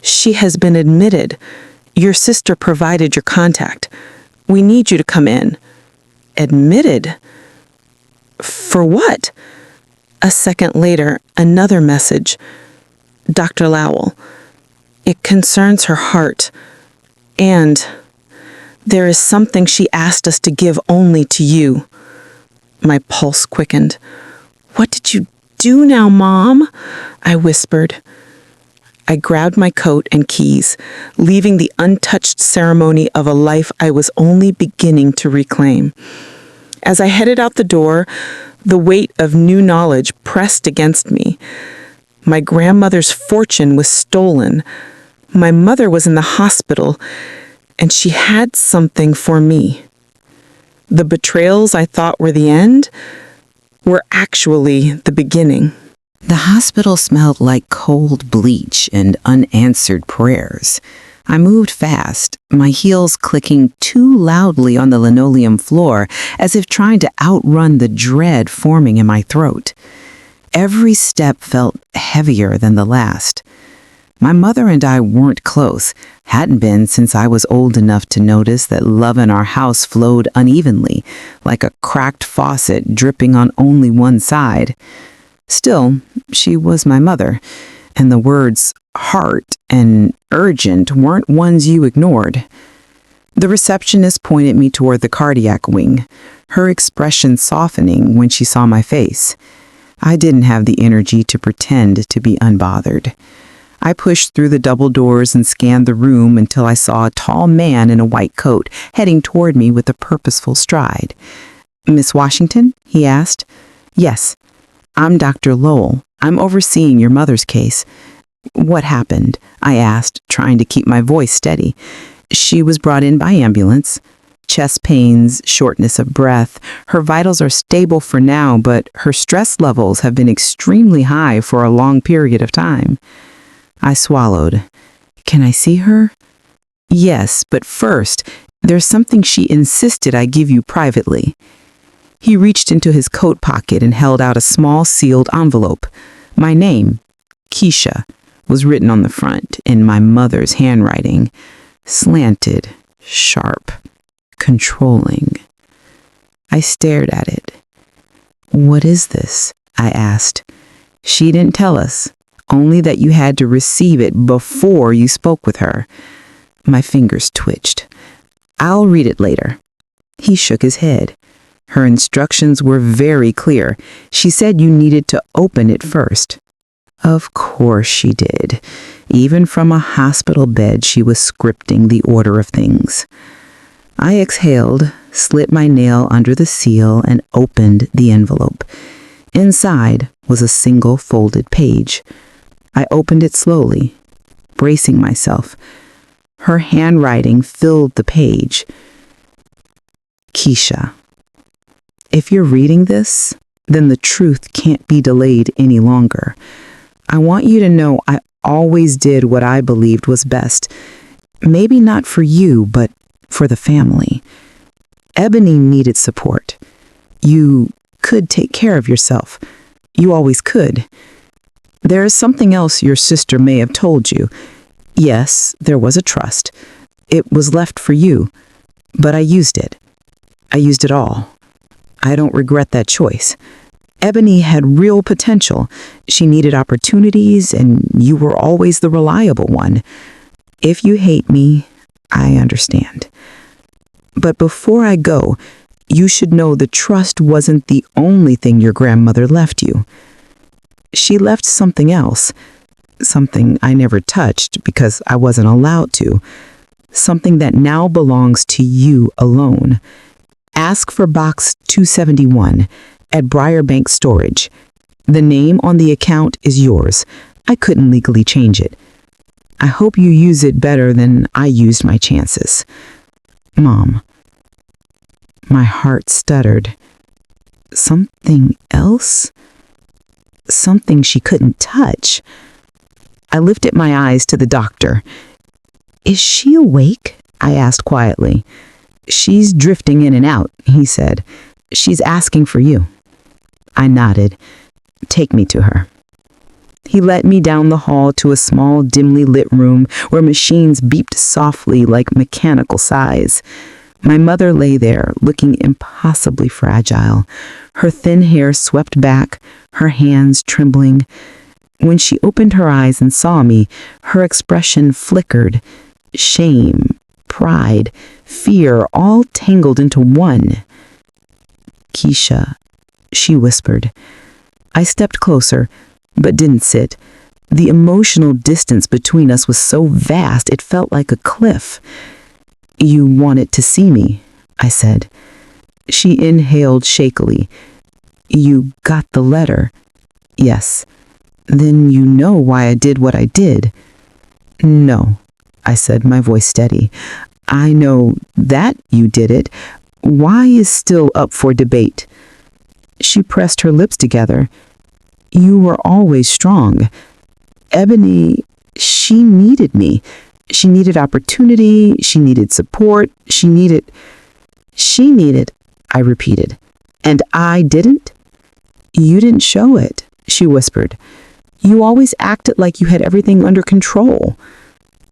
She has been admitted. Your sister provided your contact. We need you to come in. Admitted? For what? A second later, another message. Dr. Lowell. It concerns her heart. And there is something she asked us to give only to you. My pulse quickened. What did you do now, Mom? I whispered. I grabbed my coat and keys, leaving the untouched ceremony of a life I was only beginning to reclaim. As I headed out the door, the weight of new knowledge pressed against me. My grandmother's fortune was stolen. My mother was in the hospital, and she had something for me. The betrayals I thought were the end were actually the beginning. The hospital smelled like cold bleach and unanswered prayers. I moved fast, my heels clicking too loudly on the linoleum floor, as if trying to outrun the dread forming in my throat. Every step felt heavier than the last. My mother and I weren't close, hadn't been since I was old enough to notice that love in our house flowed unevenly, like a cracked faucet dripping on only one side. Still, she was my mother, and the words heart and urgent weren't ones you ignored. The receptionist pointed me toward the cardiac wing, her expression softening when she saw my face. I didn't have the energy to pretend to be unbothered. I pushed through the double doors and scanned the room until I saw a tall man in a white coat heading toward me with a purposeful stride. Miss Washington? He asked. Yes, I'm Dr. Lowell. I'm overseeing your mother's case. What happened? I asked, trying to keep my voice steady. She was brought in by ambulance. Chest pains, shortness of breath. Her vitals are stable for now, but her stress levels have been extremely high for a long period of time. I swallowed. Can I see her? Yes, but first, there's something she insisted I give you privately. He reached into his coat pocket and held out a small sealed envelope. My name, Keisha, was written on the front in my mother's handwriting. Slanted, sharp, controlling. I stared at it. What is this? I asked. She didn't tell us, only that you had to receive it before you spoke with her. My fingers twitched. I'll read it later. He shook his head. Her instructions were very clear. She said you needed to open it first. Of course she did. Even from a hospital bed, she was scripting the order of things. I exhaled, slit my nail under the seal, and opened the envelope. Inside was a single folded page. I opened it slowly, bracing myself. Her handwriting filled the page. Keisha, if you're reading this, then the truth can't be delayed any longer. I want you to know I always did what I believed was best. Maybe not for you, but for the family. Ebony needed support. You could take care of yourself. You always could. There is something else your sister may have told you. Yes, there was a trust. It was left for you, but I used it. I used it all. I don't regret that choice. Ebony had real potential. She needed opportunities, and you were always the reliable one. If you hate me, I understand. But before I go, you should know the trust wasn't the only thing your grandmother left you. She left something else, something I never touched because I wasn't allowed to, something that now belongs to you alone. Ask for Box 271 at Briarbank Storage. The name on the account is yours. I couldn't legally change it. I hope you use it better than I used my chances. Mom. My heart stuttered. Something else? Something she couldn't touch. I lifted my eyes to the doctor. Is she awake? I asked quietly. She's drifting in and out, he said. She's asking for you. I nodded. Take me to her. He led me down the hall to a small, dimly lit room where machines beeped softly like mechanical sighs. My mother lay there, looking impossibly fragile, her thin hair swept back, her hands trembling. When she opened her eyes and saw me, her expression flickered. Shame, pride, fear, all tangled into one. Keisha, she whispered. I stepped closer, but didn't sit. The emotional distance between us was so vast it felt like a cliff. You wanted to see me, I said. She inhaled shakily. You got the letter. Yes. Then you know why I did what I did. No, I said, my voice steady. I know that you did it. Why is still up for debate. She pressed her lips together. You were always strong. Ebony, she needed me. She needed opportunity. She needed support. She needed, I repeated. And I didn't? You didn't show it, she whispered. You always acted like you had everything under control.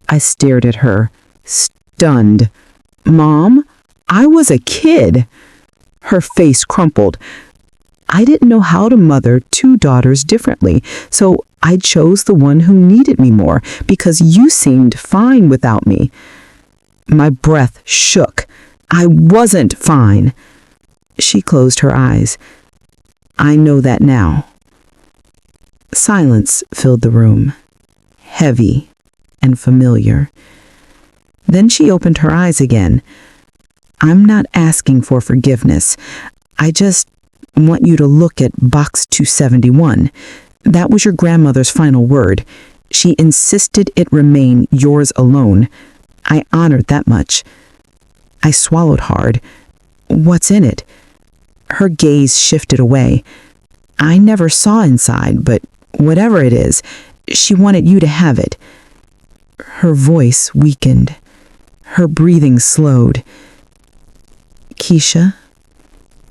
I stared at her, stunned. Mom, I was a kid. Her face crumpled. I didn't know how to mother two daughters differently, so I chose the one who needed me more because you seemed fine without me. My breath shook. I wasn't fine. She closed her eyes. I know that now. Silence filled the room, heavy and familiar. Then she opened her eyes again. I'm not asking for forgiveness. I just want you to look at box 271. That was your grandmother's final word. She insisted it remain yours alone. I honored that much. I swallowed hard. What's in it? Her gaze shifted away. I never saw inside, but whatever it is, she wanted you to have it. Her voice weakened. Her breathing slowed. Keisha,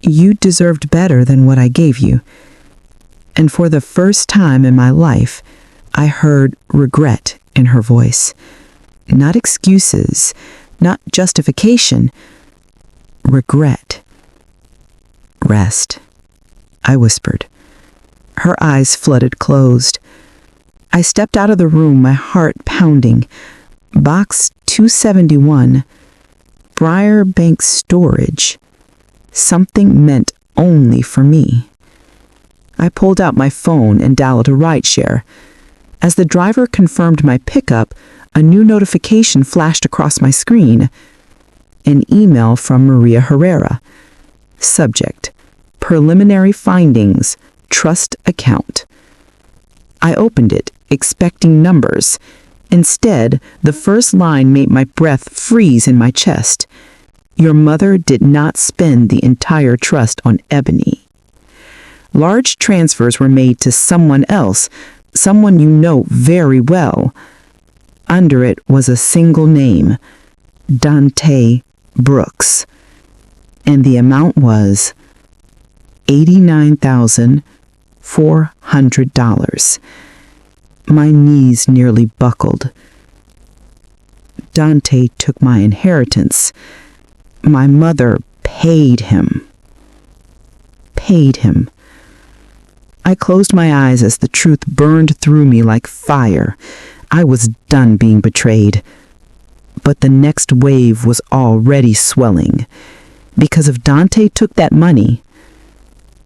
you deserved better than what I gave you. And for the first time in my life, I heard regret in her voice. Not excuses, not justification. Regret. Rest, I whispered. Her eyes flooded closed. I stepped out of the room, my heart pounding. Box 271, Briar Bank Storage. Something meant only for me. I pulled out my phone and dialed a rideshare. As the driver confirmed my pickup, a new notification flashed across my screen. An email from Maria Herrera. Subject: Preliminary Findings, Trust Account. I opened it, expecting numbers. Instead, the first line made my breath freeze in my chest. Your mother did not spend the entire trust on Ebony. Large transfers were made to someone else, someone you know very well. Under it was a single name, Dante Brooks. And the amount was $89,400. My knees nearly buckled. Dante took my inheritance. My mother paid him. Paid him. I closed my eyes as the truth burned through me like fire. I was done being betrayed. But the next wave was already swelling. Because if Dante took that money,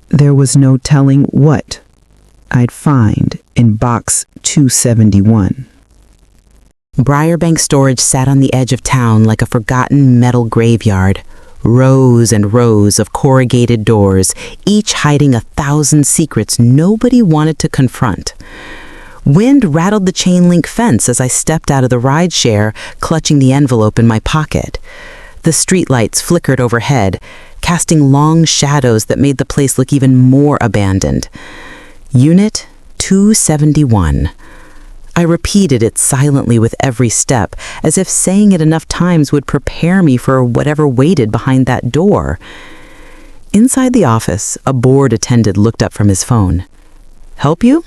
there was no telling what I'd find in box 271. Briar Bank Storage sat on the edge of town like a forgotten metal graveyard. Rows and rows of corrugated doors, each hiding 1,000 secrets nobody wanted to confront. Wind rattled the chain-link fence as I stepped out of the rideshare, clutching the envelope in my pocket. The streetlights flickered overhead, casting long shadows that made the place look even more abandoned. Unit 271. I repeated it silently with every step, as if saying it enough times would prepare me for whatever waited behind that door. Inside the office, a board attendant looked up from his phone. Help you?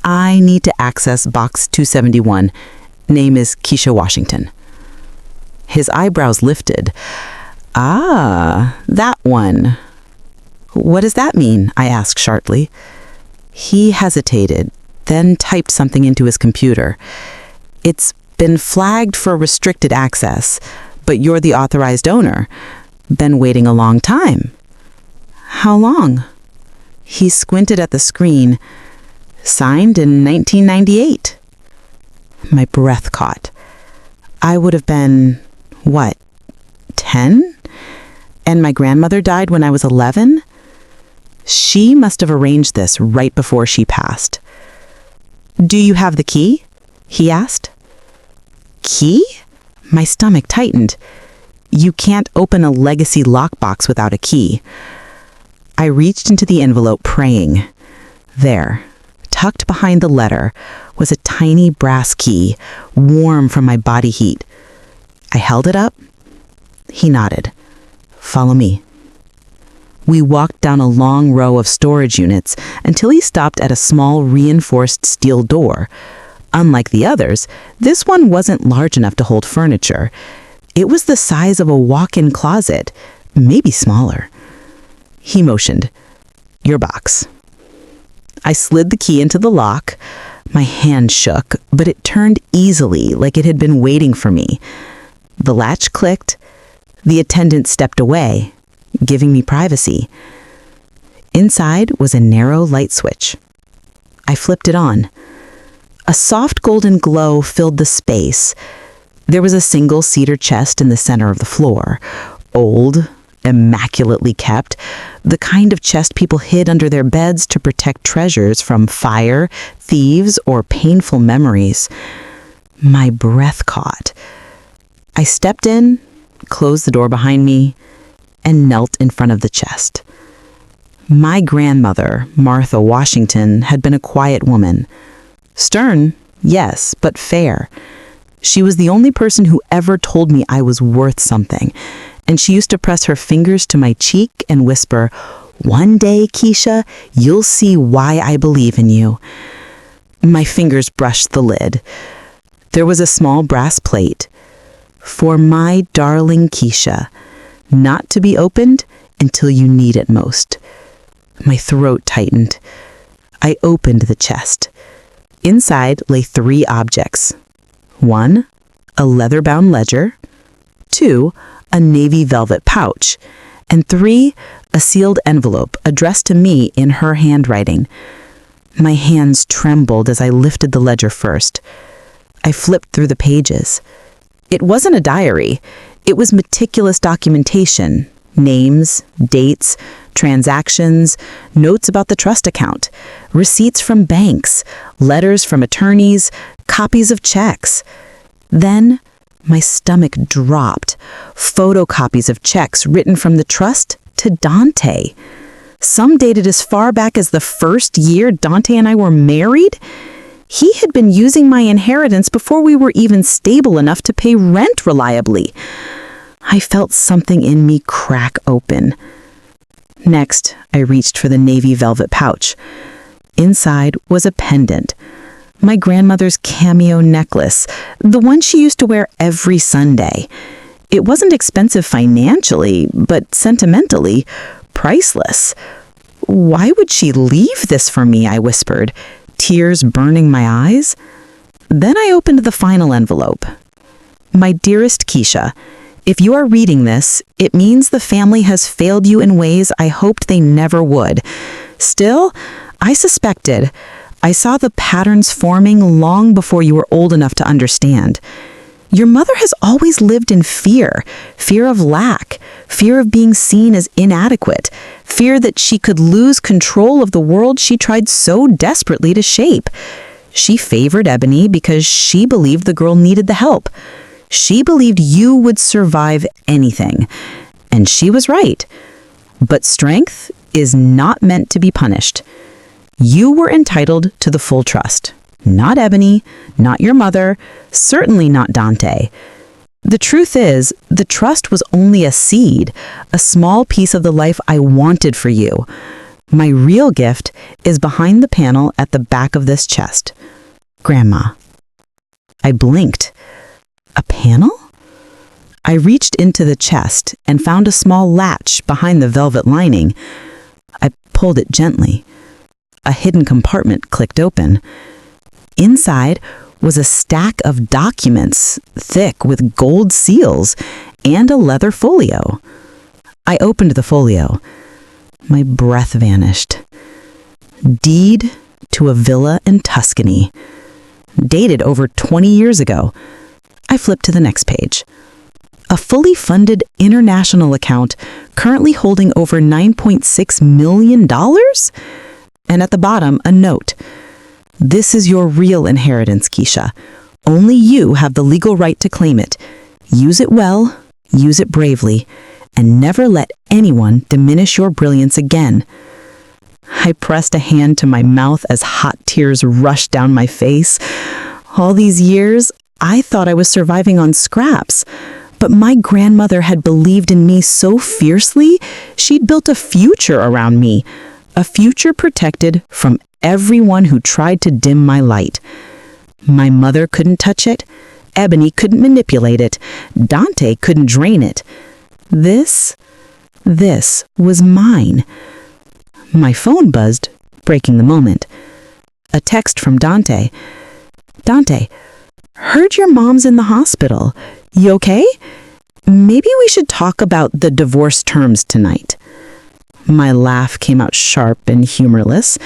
I need to access box 271. Name is Keisha Washington. His eyebrows lifted. Ah, that one. What does that mean? I asked sharply. He hesitated, then typed something into his computer. It's been flagged for restricted access, but you're the authorized owner. Been waiting a long time. How long? He squinted at the screen. Signed in 1998. My breath caught. I would have been, 10? And my grandmother died when I was 11? She must have arranged this right before she passed. Do you have the key? He asked. Key? My stomach tightened. You can't open a legacy lockbox without a key. I reached into the envelope, praying. There, tucked behind the letter, was a tiny brass key, warm from my body heat. I held it up. He nodded. Follow me. We walked down a long row of storage units until he stopped at a small reinforced steel door. Unlike the others, this one wasn't large enough to hold furniture. It was the size of a walk-in closet, maybe smaller. He motioned. Your box. I slid the key into the lock. My hand shook, but it turned easily, like it had been waiting for me. The latch clicked. The attendant stepped away, giving me privacy. Inside was a narrow light switch. I flipped it on. A soft golden glow filled the space. There was a single cedar chest in the center of the floor, old, immaculately kept, the kind of chest people hid under their beds to protect treasures from fire, thieves, or painful memories. My breath caught. I stepped in, closed the door behind me, and knelt in front of the chest. My grandmother, Martha Washington, had been a quiet woman. Stern, yes, but fair. She was the only person who ever told me I was worth something, and she used to press her fingers to my cheek and whisper, "One day, Keisha, you'll see why I believe in you." My fingers brushed the lid. There was a small brass plate. "For my darling Keisha, not to be opened until you need it most." My throat tightened. I opened the chest. Inside lay 3 objects. 1, a leather-bound ledger. 2, a navy velvet pouch. And 3, a sealed envelope addressed to me in her handwriting. My hands trembled as I lifted the ledger first. I flipped through the pages. It wasn't a diary. It was meticulous documentation. Names, dates, transactions, notes about the trust account, receipts from banks, letters from attorneys, copies of checks. Then my stomach dropped. Photocopies of checks written from the trust to Dante. Some dated as far back as the first year Dante and I were married. He had been using my inheritance before we were even stable enough to pay rent reliably. I felt something in me crack open. Next, I reached for the navy velvet pouch. Inside was a pendant. My grandmother's cameo necklace, the one she used to wear every Sunday. It wasn't expensive financially, but sentimentally, priceless. "Why would she leave this for me?" I whispered, tears burning my eyes. Then I opened the final envelope. "My dearest Keisha, if you are reading this, it means the family has failed you in ways I hoped they never would. Still, I suspected. I saw the patterns forming long before you were old enough to understand. Your mother has always lived in fear of lack, fear of being seen as inadequate, fear that she could lose control of the world she tried so desperately to shape. She favored Ebony because she believed the girl needed the help. She believed you would survive anything. And she was right. But strength is not meant to be punished. You were entitled to the full trust. Not Ebony, not your mother, certainly not Dante. The truth is, the trust was only a seed, a small piece of the life I wanted for you. My real gift is behind the panel at the back of this chest. Grandma." I blinked. A panel? I reached into the chest and found a small latch behind the velvet lining. I pulled it gently. A hidden compartment clicked open. Inside was a stack of documents, thick with gold seals, and a leather folio. I opened the folio. My breath vanished. Deed to a villa in Tuscany. Dated over 20 years ago. I flipped to the next page. A fully funded international account currently holding over $9.6 million? And at the bottom, a note. "This is your real inheritance, Keisha. Only you have the legal right to claim it. Use it well, use it bravely, and never let anyone diminish your brilliance again." I pressed a hand to my mouth as hot tears rushed down my face. All these years, I thought I was surviving on scraps. But my grandmother had believed in me so fiercely, she'd built a future around me. A future protected from everyone who tried to dim my light. My mother couldn't touch it. Ebony couldn't manipulate it. Dante couldn't drain it. This was mine. My phone buzzed, breaking the moment. A text from Dante. "Dante, heard your mom's in the hospital. You okay? Maybe we should talk about the divorce terms tonight." My laugh came out sharp and humorless.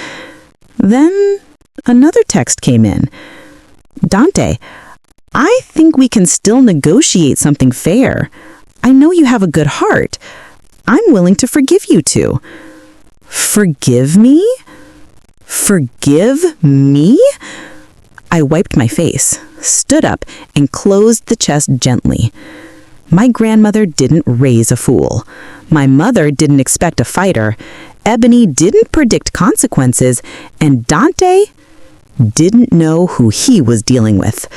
Then another text came in. "Dante, I think we can still negotiate something fair. I know you have a good heart. I'm willing to forgive you two. Forgive me? Forgive me? I wiped my face, stood up, and closed the chest gently. My grandmother didn't raise a fool. My mother didn't expect a fighter. Ebony didn't predict consequences. And Dante didn't know who he was dealing with.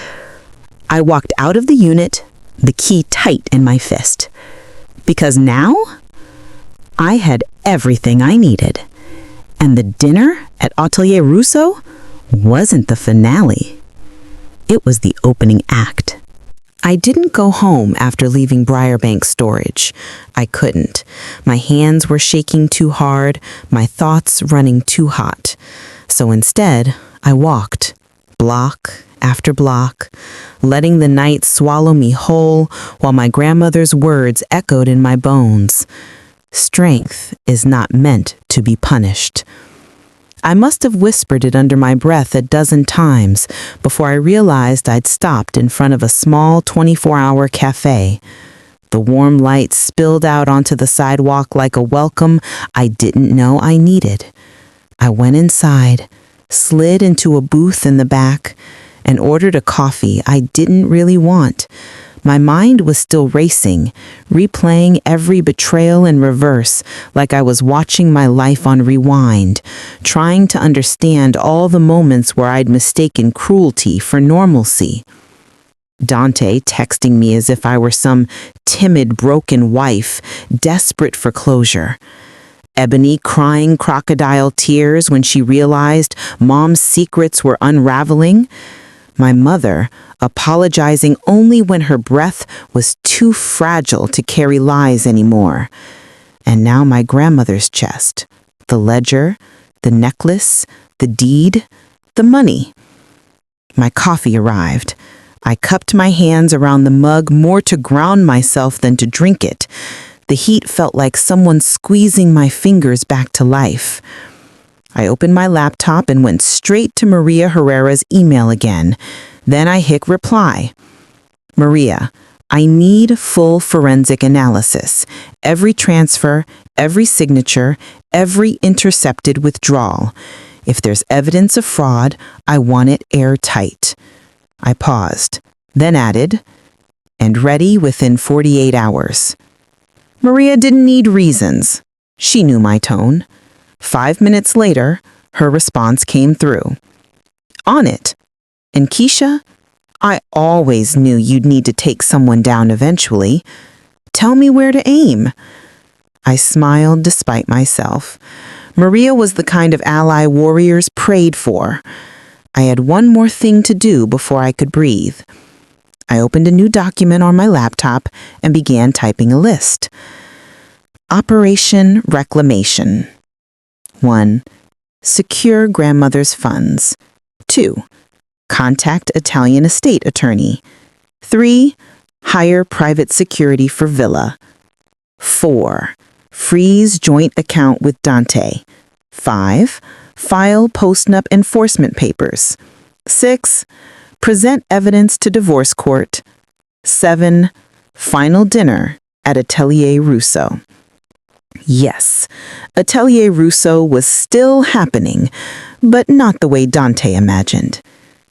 I walked out of the unit, the key tight in my fist. Because now, I had everything I needed. And the dinner at Atelier Russo wasn't the finale. It was the opening act. I didn't go home after leaving Briarbank storage. I couldn't. My hands were shaking too hard, my thoughts running too hot. So instead, I walked, block after block, letting the night swallow me whole while my grandmother's words echoed in my bones. Strength is not meant to be punished. I must have whispered it under my breath a dozen times before I realized I'd stopped in front of a small 24-hour cafe. The warm light spilled out onto the sidewalk like a welcome I didn't know I needed. I went inside, slid into a booth in the back, and ordered a coffee I didn't really want. My mind was still racing, replaying every betrayal in reverse, like I was watching my life on rewind, trying to understand all the moments where I'd mistaken cruelty for normalcy. Dante texting me as if I were some timid, broken wife, desperate for closure. Ebony crying crocodile tears when she realized Mom's secrets were unraveling. My mother apologizing only when her breath was too fragile to carry lies anymore. And now my grandmother's chest, the ledger, the necklace, the deed, the money. My coffee arrived. I cupped my hands around the mug more to ground myself than to drink it. The heat felt like someone squeezing my fingers back to life. I opened my laptop and went straight to Maria Herrera's email again. Then I hit reply. Maria, I need full forensic analysis. Every transfer, every signature, every intercepted withdrawal. If there's evidence of fraud, I want it airtight. I paused, then added, and ready within 48 hours. Maria didn't need reasons. She knew my tone. 5 minutes later, her response came through. On it. And Keisha, I always knew you'd need to take someone down eventually. Tell me where to aim. I smiled despite myself. Maria was the kind of ally warriors prayed for. I had one more thing to do before I could breathe. I opened a new document on my laptop and began typing a list. Operation Reclamation. 1. Secure grandmother's funds. 2. Contact Italian estate attorney. 3. Hire private security for villa. 4. Freeze joint account with Dante. 5. File postnup enforcement papers. 6. Present evidence to divorce court. 7. Final dinner at Atelier Russo. Yes, Atelier Russo was still happening, but not the way Dante imagined.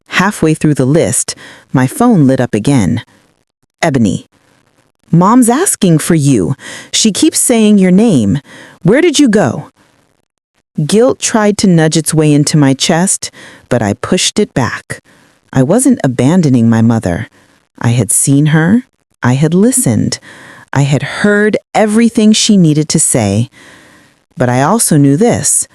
Halfway through the list, my phone lit up again. Ebony. Mom's asking for you. She keeps saying your name. Where did you go? Guilt tried to nudge its way into my chest, but I pushed it back. I wasn't abandoning my mother. I had seen her. I had listened. I had heard everything she needed to say. But I also knew this.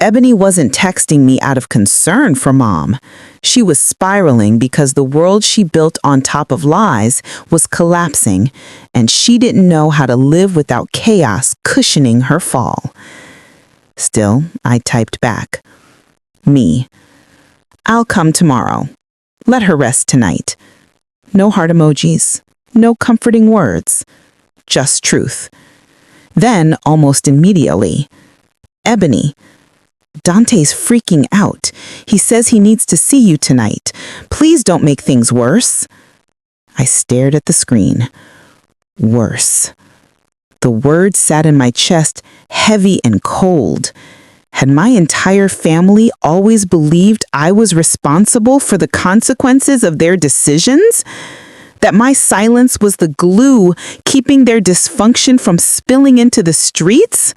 Ebony wasn't texting me out of concern for Mom. She was spiraling because the world she built on top of lies was collapsing, and she didn't know how to live without chaos cushioning her fall. Still, I typed back. Me. I'll come tomorrow. Let her rest tonight. No heart emojis. No comforting words. Just truth. Then, almost immediately, Ebony. Dante's freaking out. He says he needs to see you tonight. Please don't make things worse. I stared at the screen. Worse. The word sat in my chest, heavy and cold. Had my entire family always believed I was responsible for the consequences of their decisions? That my silence was the glue keeping their dysfunction from spilling into the streets?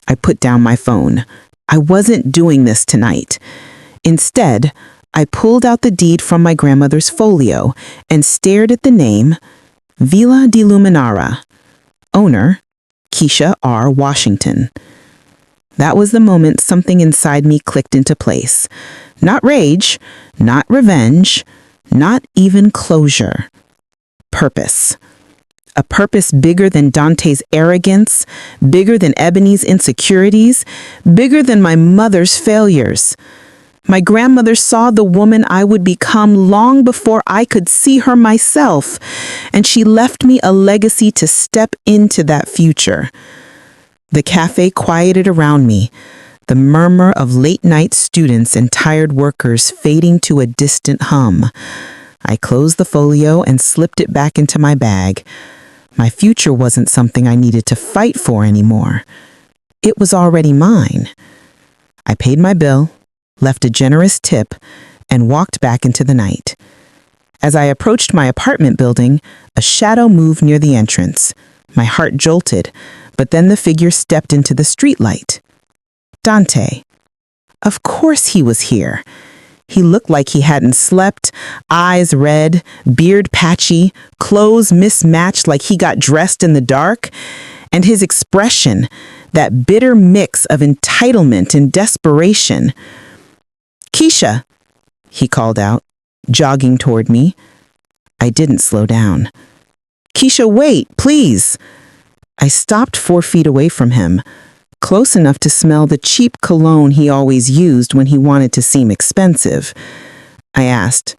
I put down my phone. I wasn't doing this tonight. Instead, I pulled out the deed from my grandmother's folio and stared at the name Villa di Luminara. Owner, Keisha R. Washington. That was the moment something inside me clicked into place. Not rage, not revenge, not even closure. Purpose. A purpose bigger than Dante's arrogance, bigger than Ebony's insecurities, bigger than my mother's failures. My grandmother saw the woman I would become long before I could see her myself, and she left me a legacy to step into that future. The cafe quieted around me, the murmur of late-night students and tired workers fading to a distant hum. I closed the folio and slipped it back into my bag. My future wasn't something I needed to fight for anymore. It was already mine. I paid my bill, left a generous tip, and walked back into the night. As I approached my apartment building, a shadow moved near the entrance. My heart jolted, but then the figure stepped into the streetlight. Dante. Of course he was here. He looked like he hadn't slept, eyes red, beard patchy, clothes mismatched like he got dressed in the dark, and his expression, that bitter mix of entitlement and desperation. Keisha, he called out, jogging toward me. I didn't slow down. Keisha, wait, please. I stopped 4 feet away from him, close enough to smell the cheap cologne he always used when he wanted to seem expensive. I asked,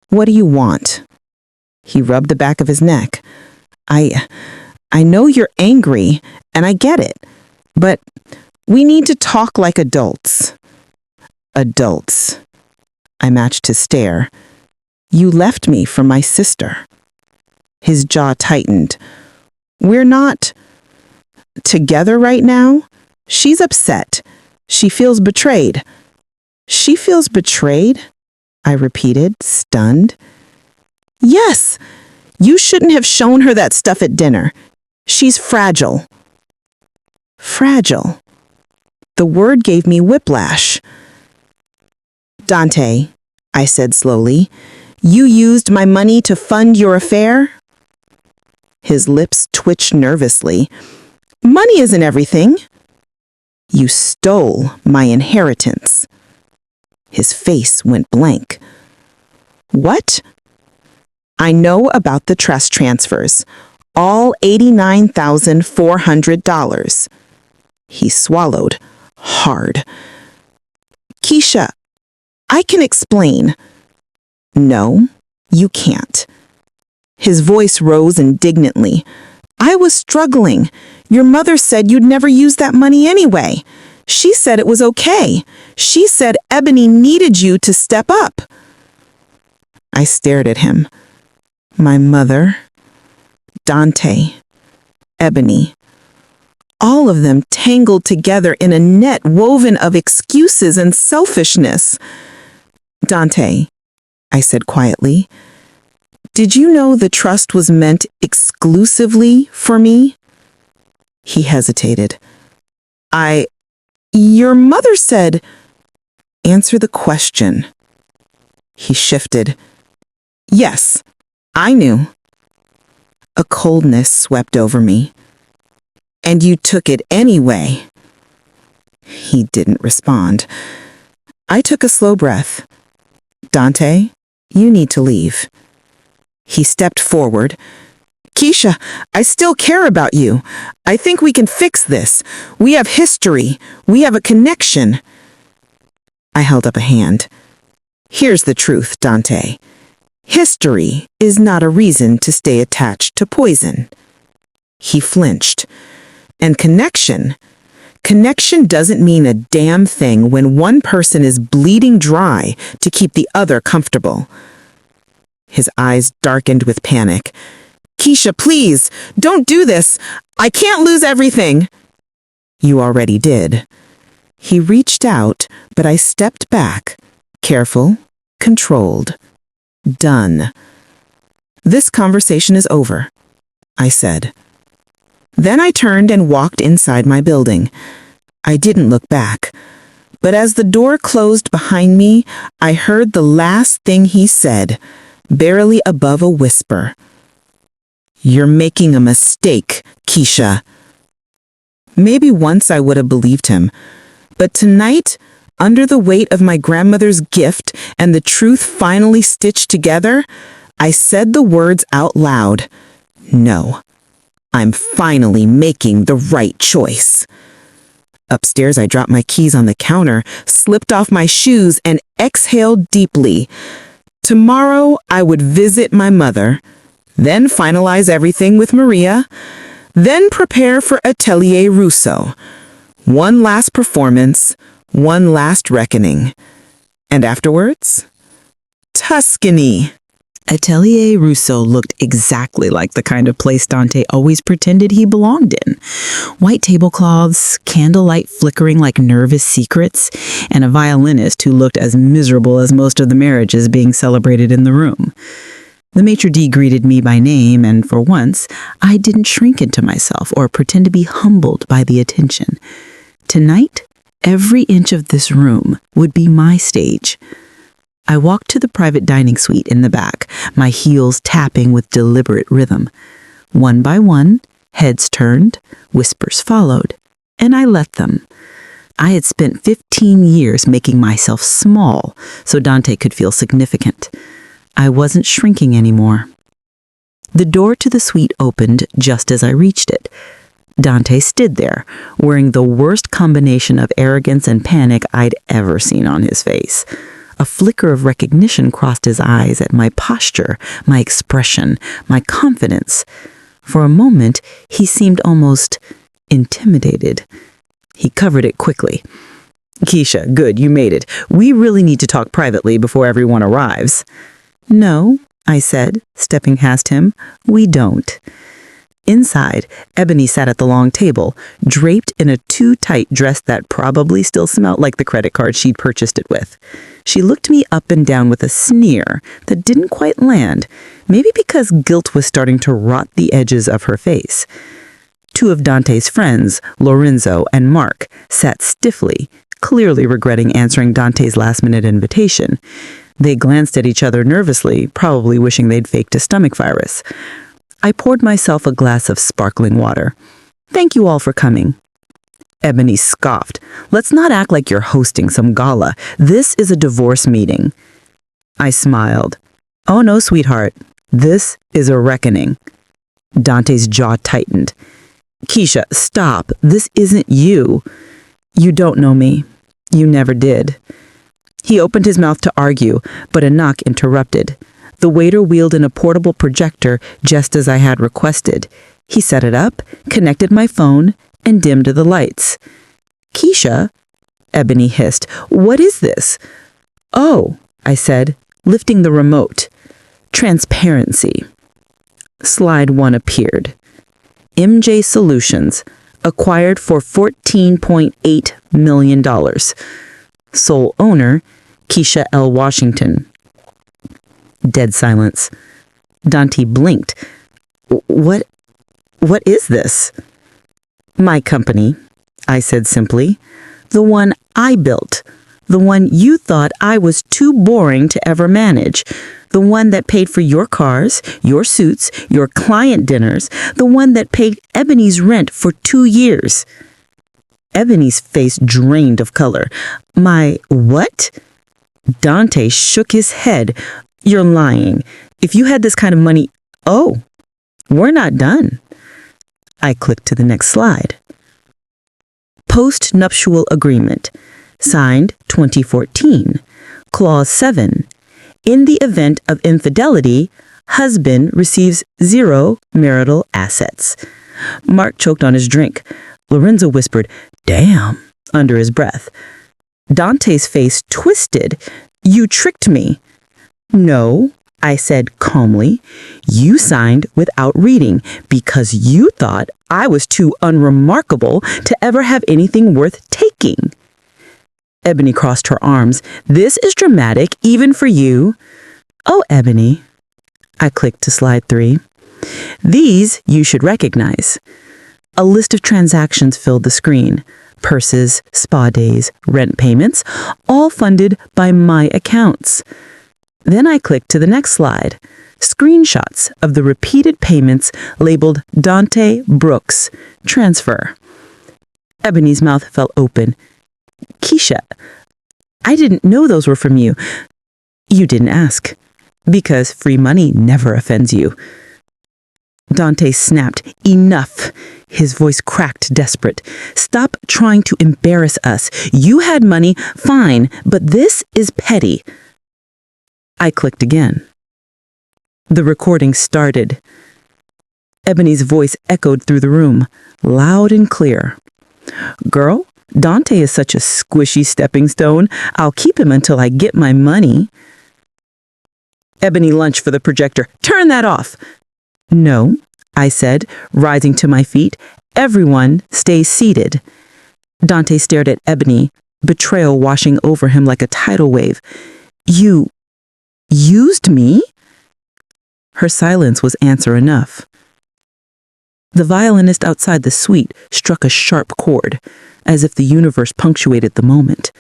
"What do you want?" He rubbed the back of his neck. I know you're angry, and I get it, but we need to talk like adults. Adults. I matched his stare. You left me for my sister. His jaw tightened. We're not together right now. She's upset. She feels betrayed. She feels betrayed? I repeated, stunned. Yes, you shouldn't have shown her that stuff at dinner. She's fragile. Fragile. The word gave me whiplash. Dante, I said slowly, you used my money to fund your affair? His lips twitched nervously. Money isn't everything. You stole my inheritance. His face went blank. What? I know about the trust transfers. All $89,400. He swallowed hard. Keisha, I can explain. No, you can't. His voice rose indignantly. I was struggling. Your mother said you'd never use that money anyway. She said it was okay. She said Ebony needed you to step up. I stared at him. My mother, Dante, Ebony, all of them tangled together in a net woven of excuses and selfishness. Dante, I said quietly, did you know the trust was meant exclusively for me? He hesitated. Your mother said, answer the question. He shifted. Yes, I knew. A coldness swept over me. And you took it anyway. He didn't respond. I took a slow breath. Dante, you need to leave. He stepped forward. Keisha, I still care about you. I think we can fix this. We have history. We have a connection. I held up a hand. Here's the truth, Dante. History is not a reason to stay attached to poison. He flinched. And connection doesn't mean a damn thing when one person is bleeding dry to keep the other comfortable. His eyes darkened with panic. Keisha, please, don't do this. I can't lose everything. You already did. He reached out, but I stepped back. Careful, controlled. Done. This conversation is over, I said. Then I turned and walked inside my building. I didn't look back. But as the door closed behind me, I heard the last thing he said, barely above a whisper. You're making a mistake, Keisha. Maybe once I would have believed him, but tonight, under the weight of my grandmother's gift and the truth finally stitched together, I said the words out loud. No, I'm finally making the right choice. Upstairs, I dropped my keys on the counter, slipped off my shoes, and exhaled deeply. Tomorrow, I would visit my mother, then finalize everything with Maria, then prepare for Atelier Russo. One last performance, one last reckoning. And afterwards, Tuscany. Atelier Russo looked exactly like the kind of place Dante always pretended he belonged in. White tablecloths, candlelight flickering like nervous secrets, and a violinist who looked as miserable as most of the marriages being celebrated in the room. The maitre d' greeted me by name, and for once, I didn't shrink into myself or pretend to be humbled by the attention. Tonight, every inch of this room would be my stage. I walked to the private dining suite in the back, my heels tapping with deliberate rhythm. One by one, heads turned, whispers followed, and I let them. I had spent 15 years making myself small so Dante could feel significant. I wasn't shrinking anymore. The door to the suite opened just as I reached it. Dante stood there, wearing the worst combination of arrogance and panic I'd ever seen on his face. A flicker of recognition crossed his eyes at my posture, my expression, my confidence. For a moment, he seemed almost intimidated. He covered it quickly. Keisha, good, you made it. We really need to talk privately before everyone arrives. No, I said, stepping past him. We don't. Inside, Ebony sat at the long table, draped in a too-tight dress that probably still smelled like the credit card she'd purchased it with. She looked me up and down with a sneer that didn't quite land, maybe because guilt was starting to rot the edges of her face. Two of Dante's friends, Lorenzo and Mark, sat stiffly, clearly regretting answering Dante's last-minute invitation. They glanced at each other nervously, probably wishing they'd faked a stomach virus. I poured myself a glass of sparkling water. Thank you all for coming. Ebony scoffed. Let's not act like you're hosting some gala. This is a divorce meeting. I smiled. Oh no, sweetheart. This is a reckoning. Dante's jaw tightened. Keisha, stop. This isn't you. You don't know me. You never did. He opened his mouth to argue, but a knock interrupted. The waiter wheeled in a portable projector just as I had requested. He set it up, connected my phone, and dimmed the lights. Keisha, Ebony hissed, what is this? Oh, I said, lifting the remote. Transparency. Slide 1 appeared. MJ Solutions, acquired for $14.8 million. Sole owner, Keisha L. Washington. Dead silence. Dante blinked. What is this? My company, I said simply. The one I built. The one you thought I was too boring to ever manage. The one that paid for your cars, your suits, your client dinners. The one that paid Ebony's rent for 2 years. Ebony's face drained of color. My what? Dante shook his head. You're lying. If you had this kind of money, oh, we're not done. I clicked to the next slide. Post-nuptial agreement. Signed 2014. Clause 7. In the event of infidelity, husband receives 0 marital assets. Mark choked on his drink. Lorenzo whispered, damn, under his breath. Dante's face twisted. You tricked me. No, I said calmly. You signed without reading because you thought I was too unremarkable to ever have anything worth taking. Ebony crossed her arms. This is dramatic, even for you. Oh, Ebony. I clicked to slide 3. These you should recognize. A list of transactions filled the screen. Purses, spa days, rent payments, all funded by my accounts. Then I clicked to the next slide. Screenshots of the repeated payments labeled Dante Brooks, transfer. Ebony's mouth fell open. Keisha, I didn't know those were from you. You didn't ask, because free money never offends you. Dante snapped. Enough. His voice cracked, desperate. Stop trying to embarrass us. You had money, fine, but this is petty. I clicked again. The recording started. Ebony's voice echoed through the room, loud and clear. Girl, Dante is such a squishy stepping stone. I'll keep him until I get my money. Ebony lunged for the projector. Turn that off. No, I said, rising to my feet. Everyone stay seated. Dante stared at Ebony, betrayal washing over him like a tidal wave. You used me? Her silence was answer enough. The violinist outside the suite struck a sharp chord, as if the universe punctuated the moment.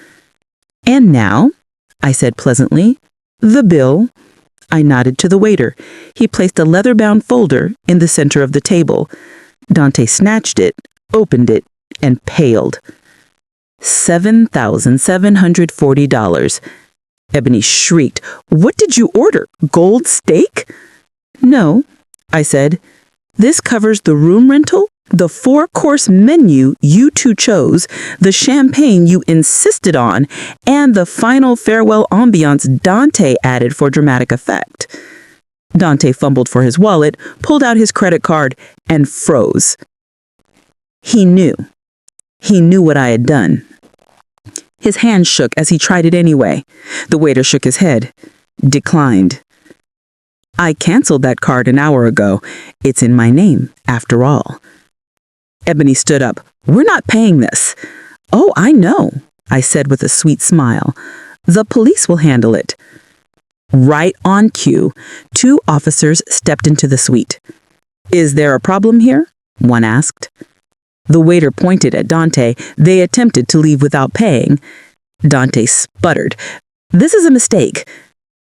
And now, I said pleasantly, the bill. I nodded to the waiter. He placed a leather-bound folder in the center of the table. Dante snatched it, opened it, and paled. $7,740. Ebony shrieked. What did you order? Gold steak? No, I said. This covers the room rental, the 4-course menu you two chose, the champagne you insisted on, and the final farewell ambiance Dante added for dramatic effect. Dante fumbled for his wallet, pulled out his credit card, and froze. He knew. He knew what I had done. His hand shook as he tried it anyway. The waiter shook his head. Declined. I canceled that card an hour ago. It's in my name, after all. Ebony stood up. We're not paying this. Oh, I know, I said with a sweet smile. The police will handle it. Right on cue, 2 officers stepped into the suite. Is there a problem here? One asked. The waiter pointed at Dante. They attempted to leave without paying. Dante sputtered. This is a mistake.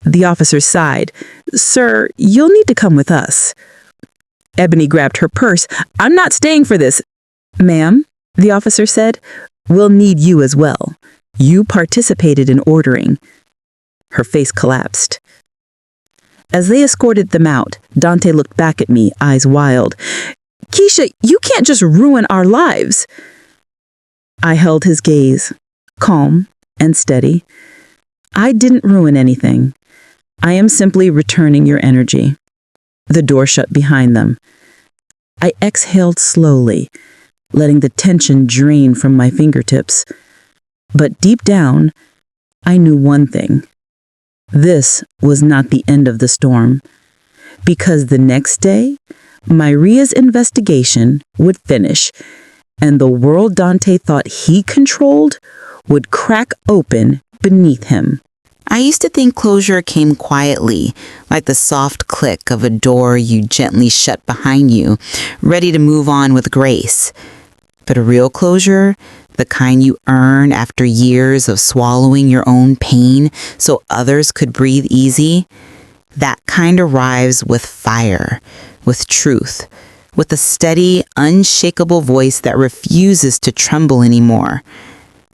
The officer sighed. Sir, you'll need to come with us. Ebony grabbed her purse. I'm not staying for this. Ma'am, the officer said, we'll need you as well. You participated in ordering. Her face collapsed. As they escorted them out, Dante looked back at me, eyes wild. Keisha, you can't just ruin our lives. I held his gaze, calm and steady. I didn't ruin anything. I am simply returning your energy. The door shut behind them. I exhaled slowly, letting the tension drain from my fingertips. But deep down, I knew one thing. This was not the end of the storm, because the next day, Maria's investigation would finish, and the world Dante thought he controlled would crack open beneath him. I used to think closure came quietly, like the soft click of a door you gently shut behind you, ready to move on with grace. But a real closure, the kind you earn after years of swallowing your own pain so others could breathe easy, that kind arrives with fire, with truth, with a steady, unshakable voice that refuses to tremble anymore.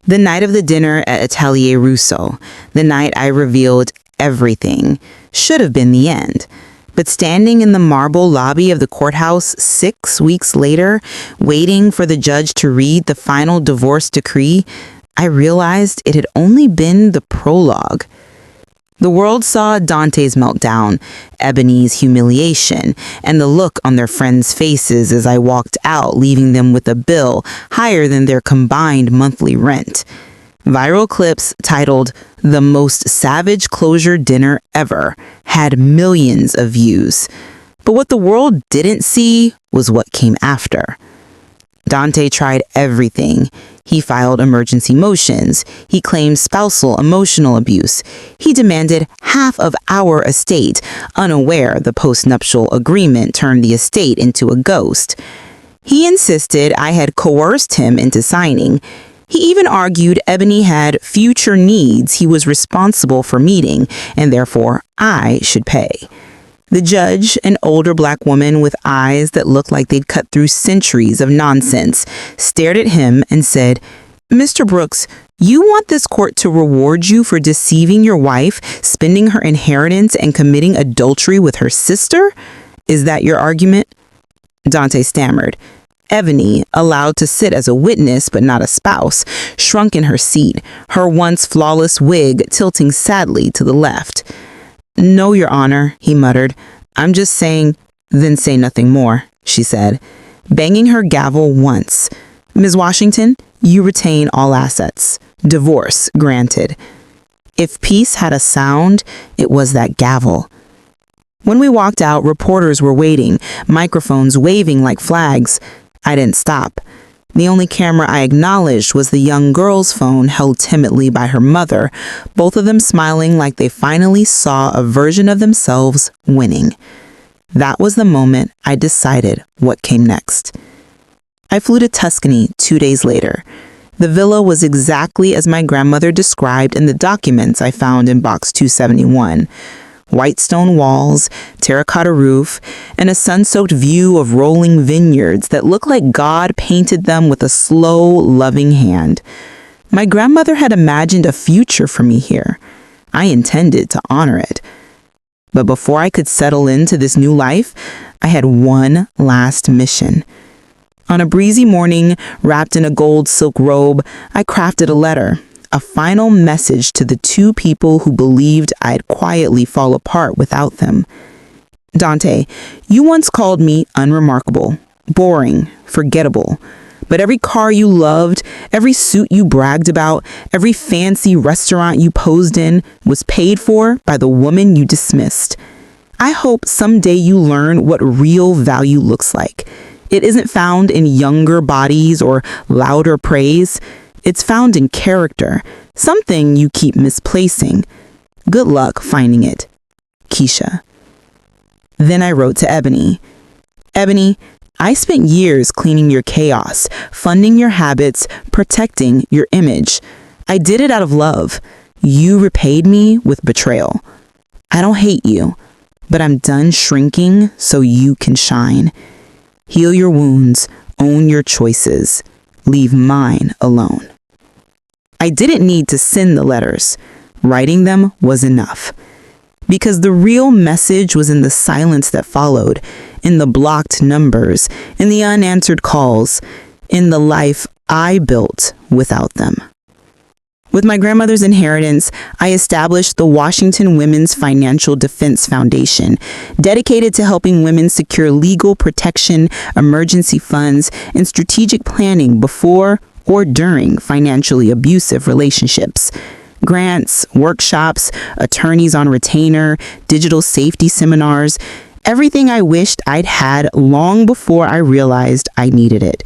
The night of the dinner at Atelier Rousseau, the night I revealed everything, should have been the end. But standing in the marble lobby of the courthouse 6 weeks later, waiting for the judge to read the final divorce decree, I realized it had only been the prologue. The world saw Dante's meltdown, Ebony's humiliation, and the look on their friends' faces as I walked out, leaving them with a bill higher than their combined monthly rent. Viral clips titled "The Most Savage Closure Dinner Ever" had millions of views. But what the world didn't see was what came after. Dante tried everything. He filed emergency motions. He claimed spousal emotional abuse. He demanded half of our estate, unaware the postnuptial agreement turned the estate into a ghost. He insisted I had coerced him into signing. He even argued Ebony had future needs he was responsible for meeting, and therefore I should pay. The judge, an older black woman with eyes that looked like they'd cut through centuries of nonsense, stared at him and said, "Mr. Brooks, you want this court to reward you for deceiving your wife, spending her inheritance, and committing adultery with her sister? Is that your argument?" Dante stammered. Ebony, allowed to sit as a witness but not a spouse, shrunk in her seat, her once flawless wig tilting sadly to the left. "No, Your Honor," he muttered. "I'm just saying," "Then say nothing more," she said, banging her gavel once. "Ms. Washington, you retain all assets. Divorce granted." If peace had a sound, it was that gavel. When we walked out, reporters were waiting, microphones waving like flags. I didn't stop. The only camera I acknowledged was the young girl's phone held timidly by her mother, both of them smiling like they finally saw a version of themselves winning. That was the moment I decided what came next. I flew to Tuscany 2 days later. The villa was exactly as my grandmother described in the documents I found in Box 271. White stone walls, terracotta roof, and a sun-soaked view of rolling vineyards that looked like God painted them with a slow, loving hand. My grandmother had imagined a future for me here. I intended to honor it. But before I could settle into this new life, I had one last mission. On a breezy morning, wrapped in a gold silk robe, I crafted a letter. A final message to the two people who believed I'd quietly fall apart without them. "Dante, you once called me unremarkable, boring, forgettable. But every car you loved, every suit you bragged about, every fancy restaurant you posed in was paid for by the woman you dismissed. I hope someday you learn what real value looks like. It isn't found in younger bodies or louder praise. It's found in character, something you keep misplacing. Good luck finding it. Keisha." Then I wrote to Ebony. "Ebony, I spent years cleaning your chaos, funding your habits, protecting your image. I did it out of love. You repaid me with betrayal. I don't hate you, but I'm done shrinking so you can shine. Heal your wounds, own your choices. Leave mine alone." I didn't need to send the letters. Writing them was enough. Because the real message was in the silence that followed, in the blocked numbers, in the unanswered calls, in the life I built without them. With my grandmother's inheritance, I established the Washington Women's Financial Defense Foundation, dedicated to helping women secure legal protection, emergency funds, and strategic planning before or during financially abusive relationships. Grants, workshops, attorneys on retainer, digital safety seminars, everything I wished I'd had long before I realized I needed it.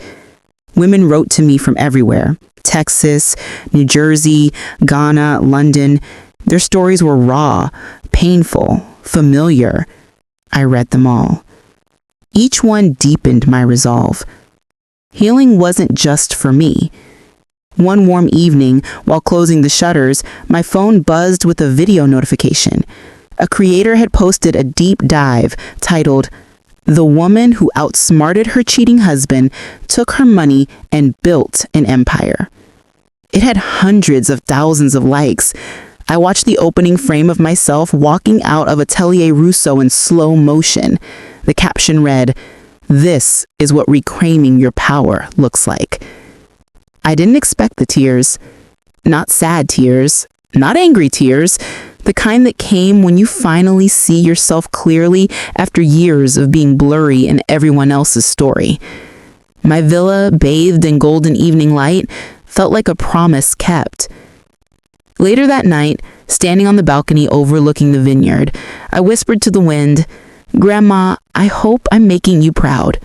Women wrote to me from everywhere: Texas, New Jersey, Ghana, London. Their stories were raw, painful, familiar. I read them all. Each one deepened my resolve. Healing wasn't just for me. One warm evening, while closing the shutters, my phone buzzed with a video notification. A creator had posted a deep dive titled, "The Woman Who Outsmarted Her Cheating Husband, Took Her Money, and Built an Empire." It had hundreds of thousands of likes. I watched the opening frame of myself walking out of Atelier Rousseau in slow motion. The caption read, "This is what reclaiming your power looks like." I didn't expect the tears. Not sad tears, not angry tears, the kind that came when you finally see yourself clearly after years of being blurry in everyone else's story. My villa, bathed in golden evening light, felt like a promise kept. Later that night, standing on the balcony overlooking the vineyard, I whispered to the wind, "Grandma, I hope I'm making you proud."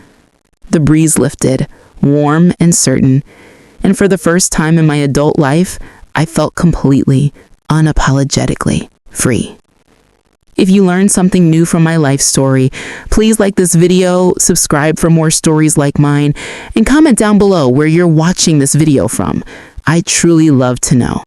The breeze lifted, warm and certain, and for the first time in my adult life, I felt completely, unapologetically free. If you learned something new from my life story, please like this video, subscribe for more stories like mine, and comment down below where you're watching this video from. I truly love to know.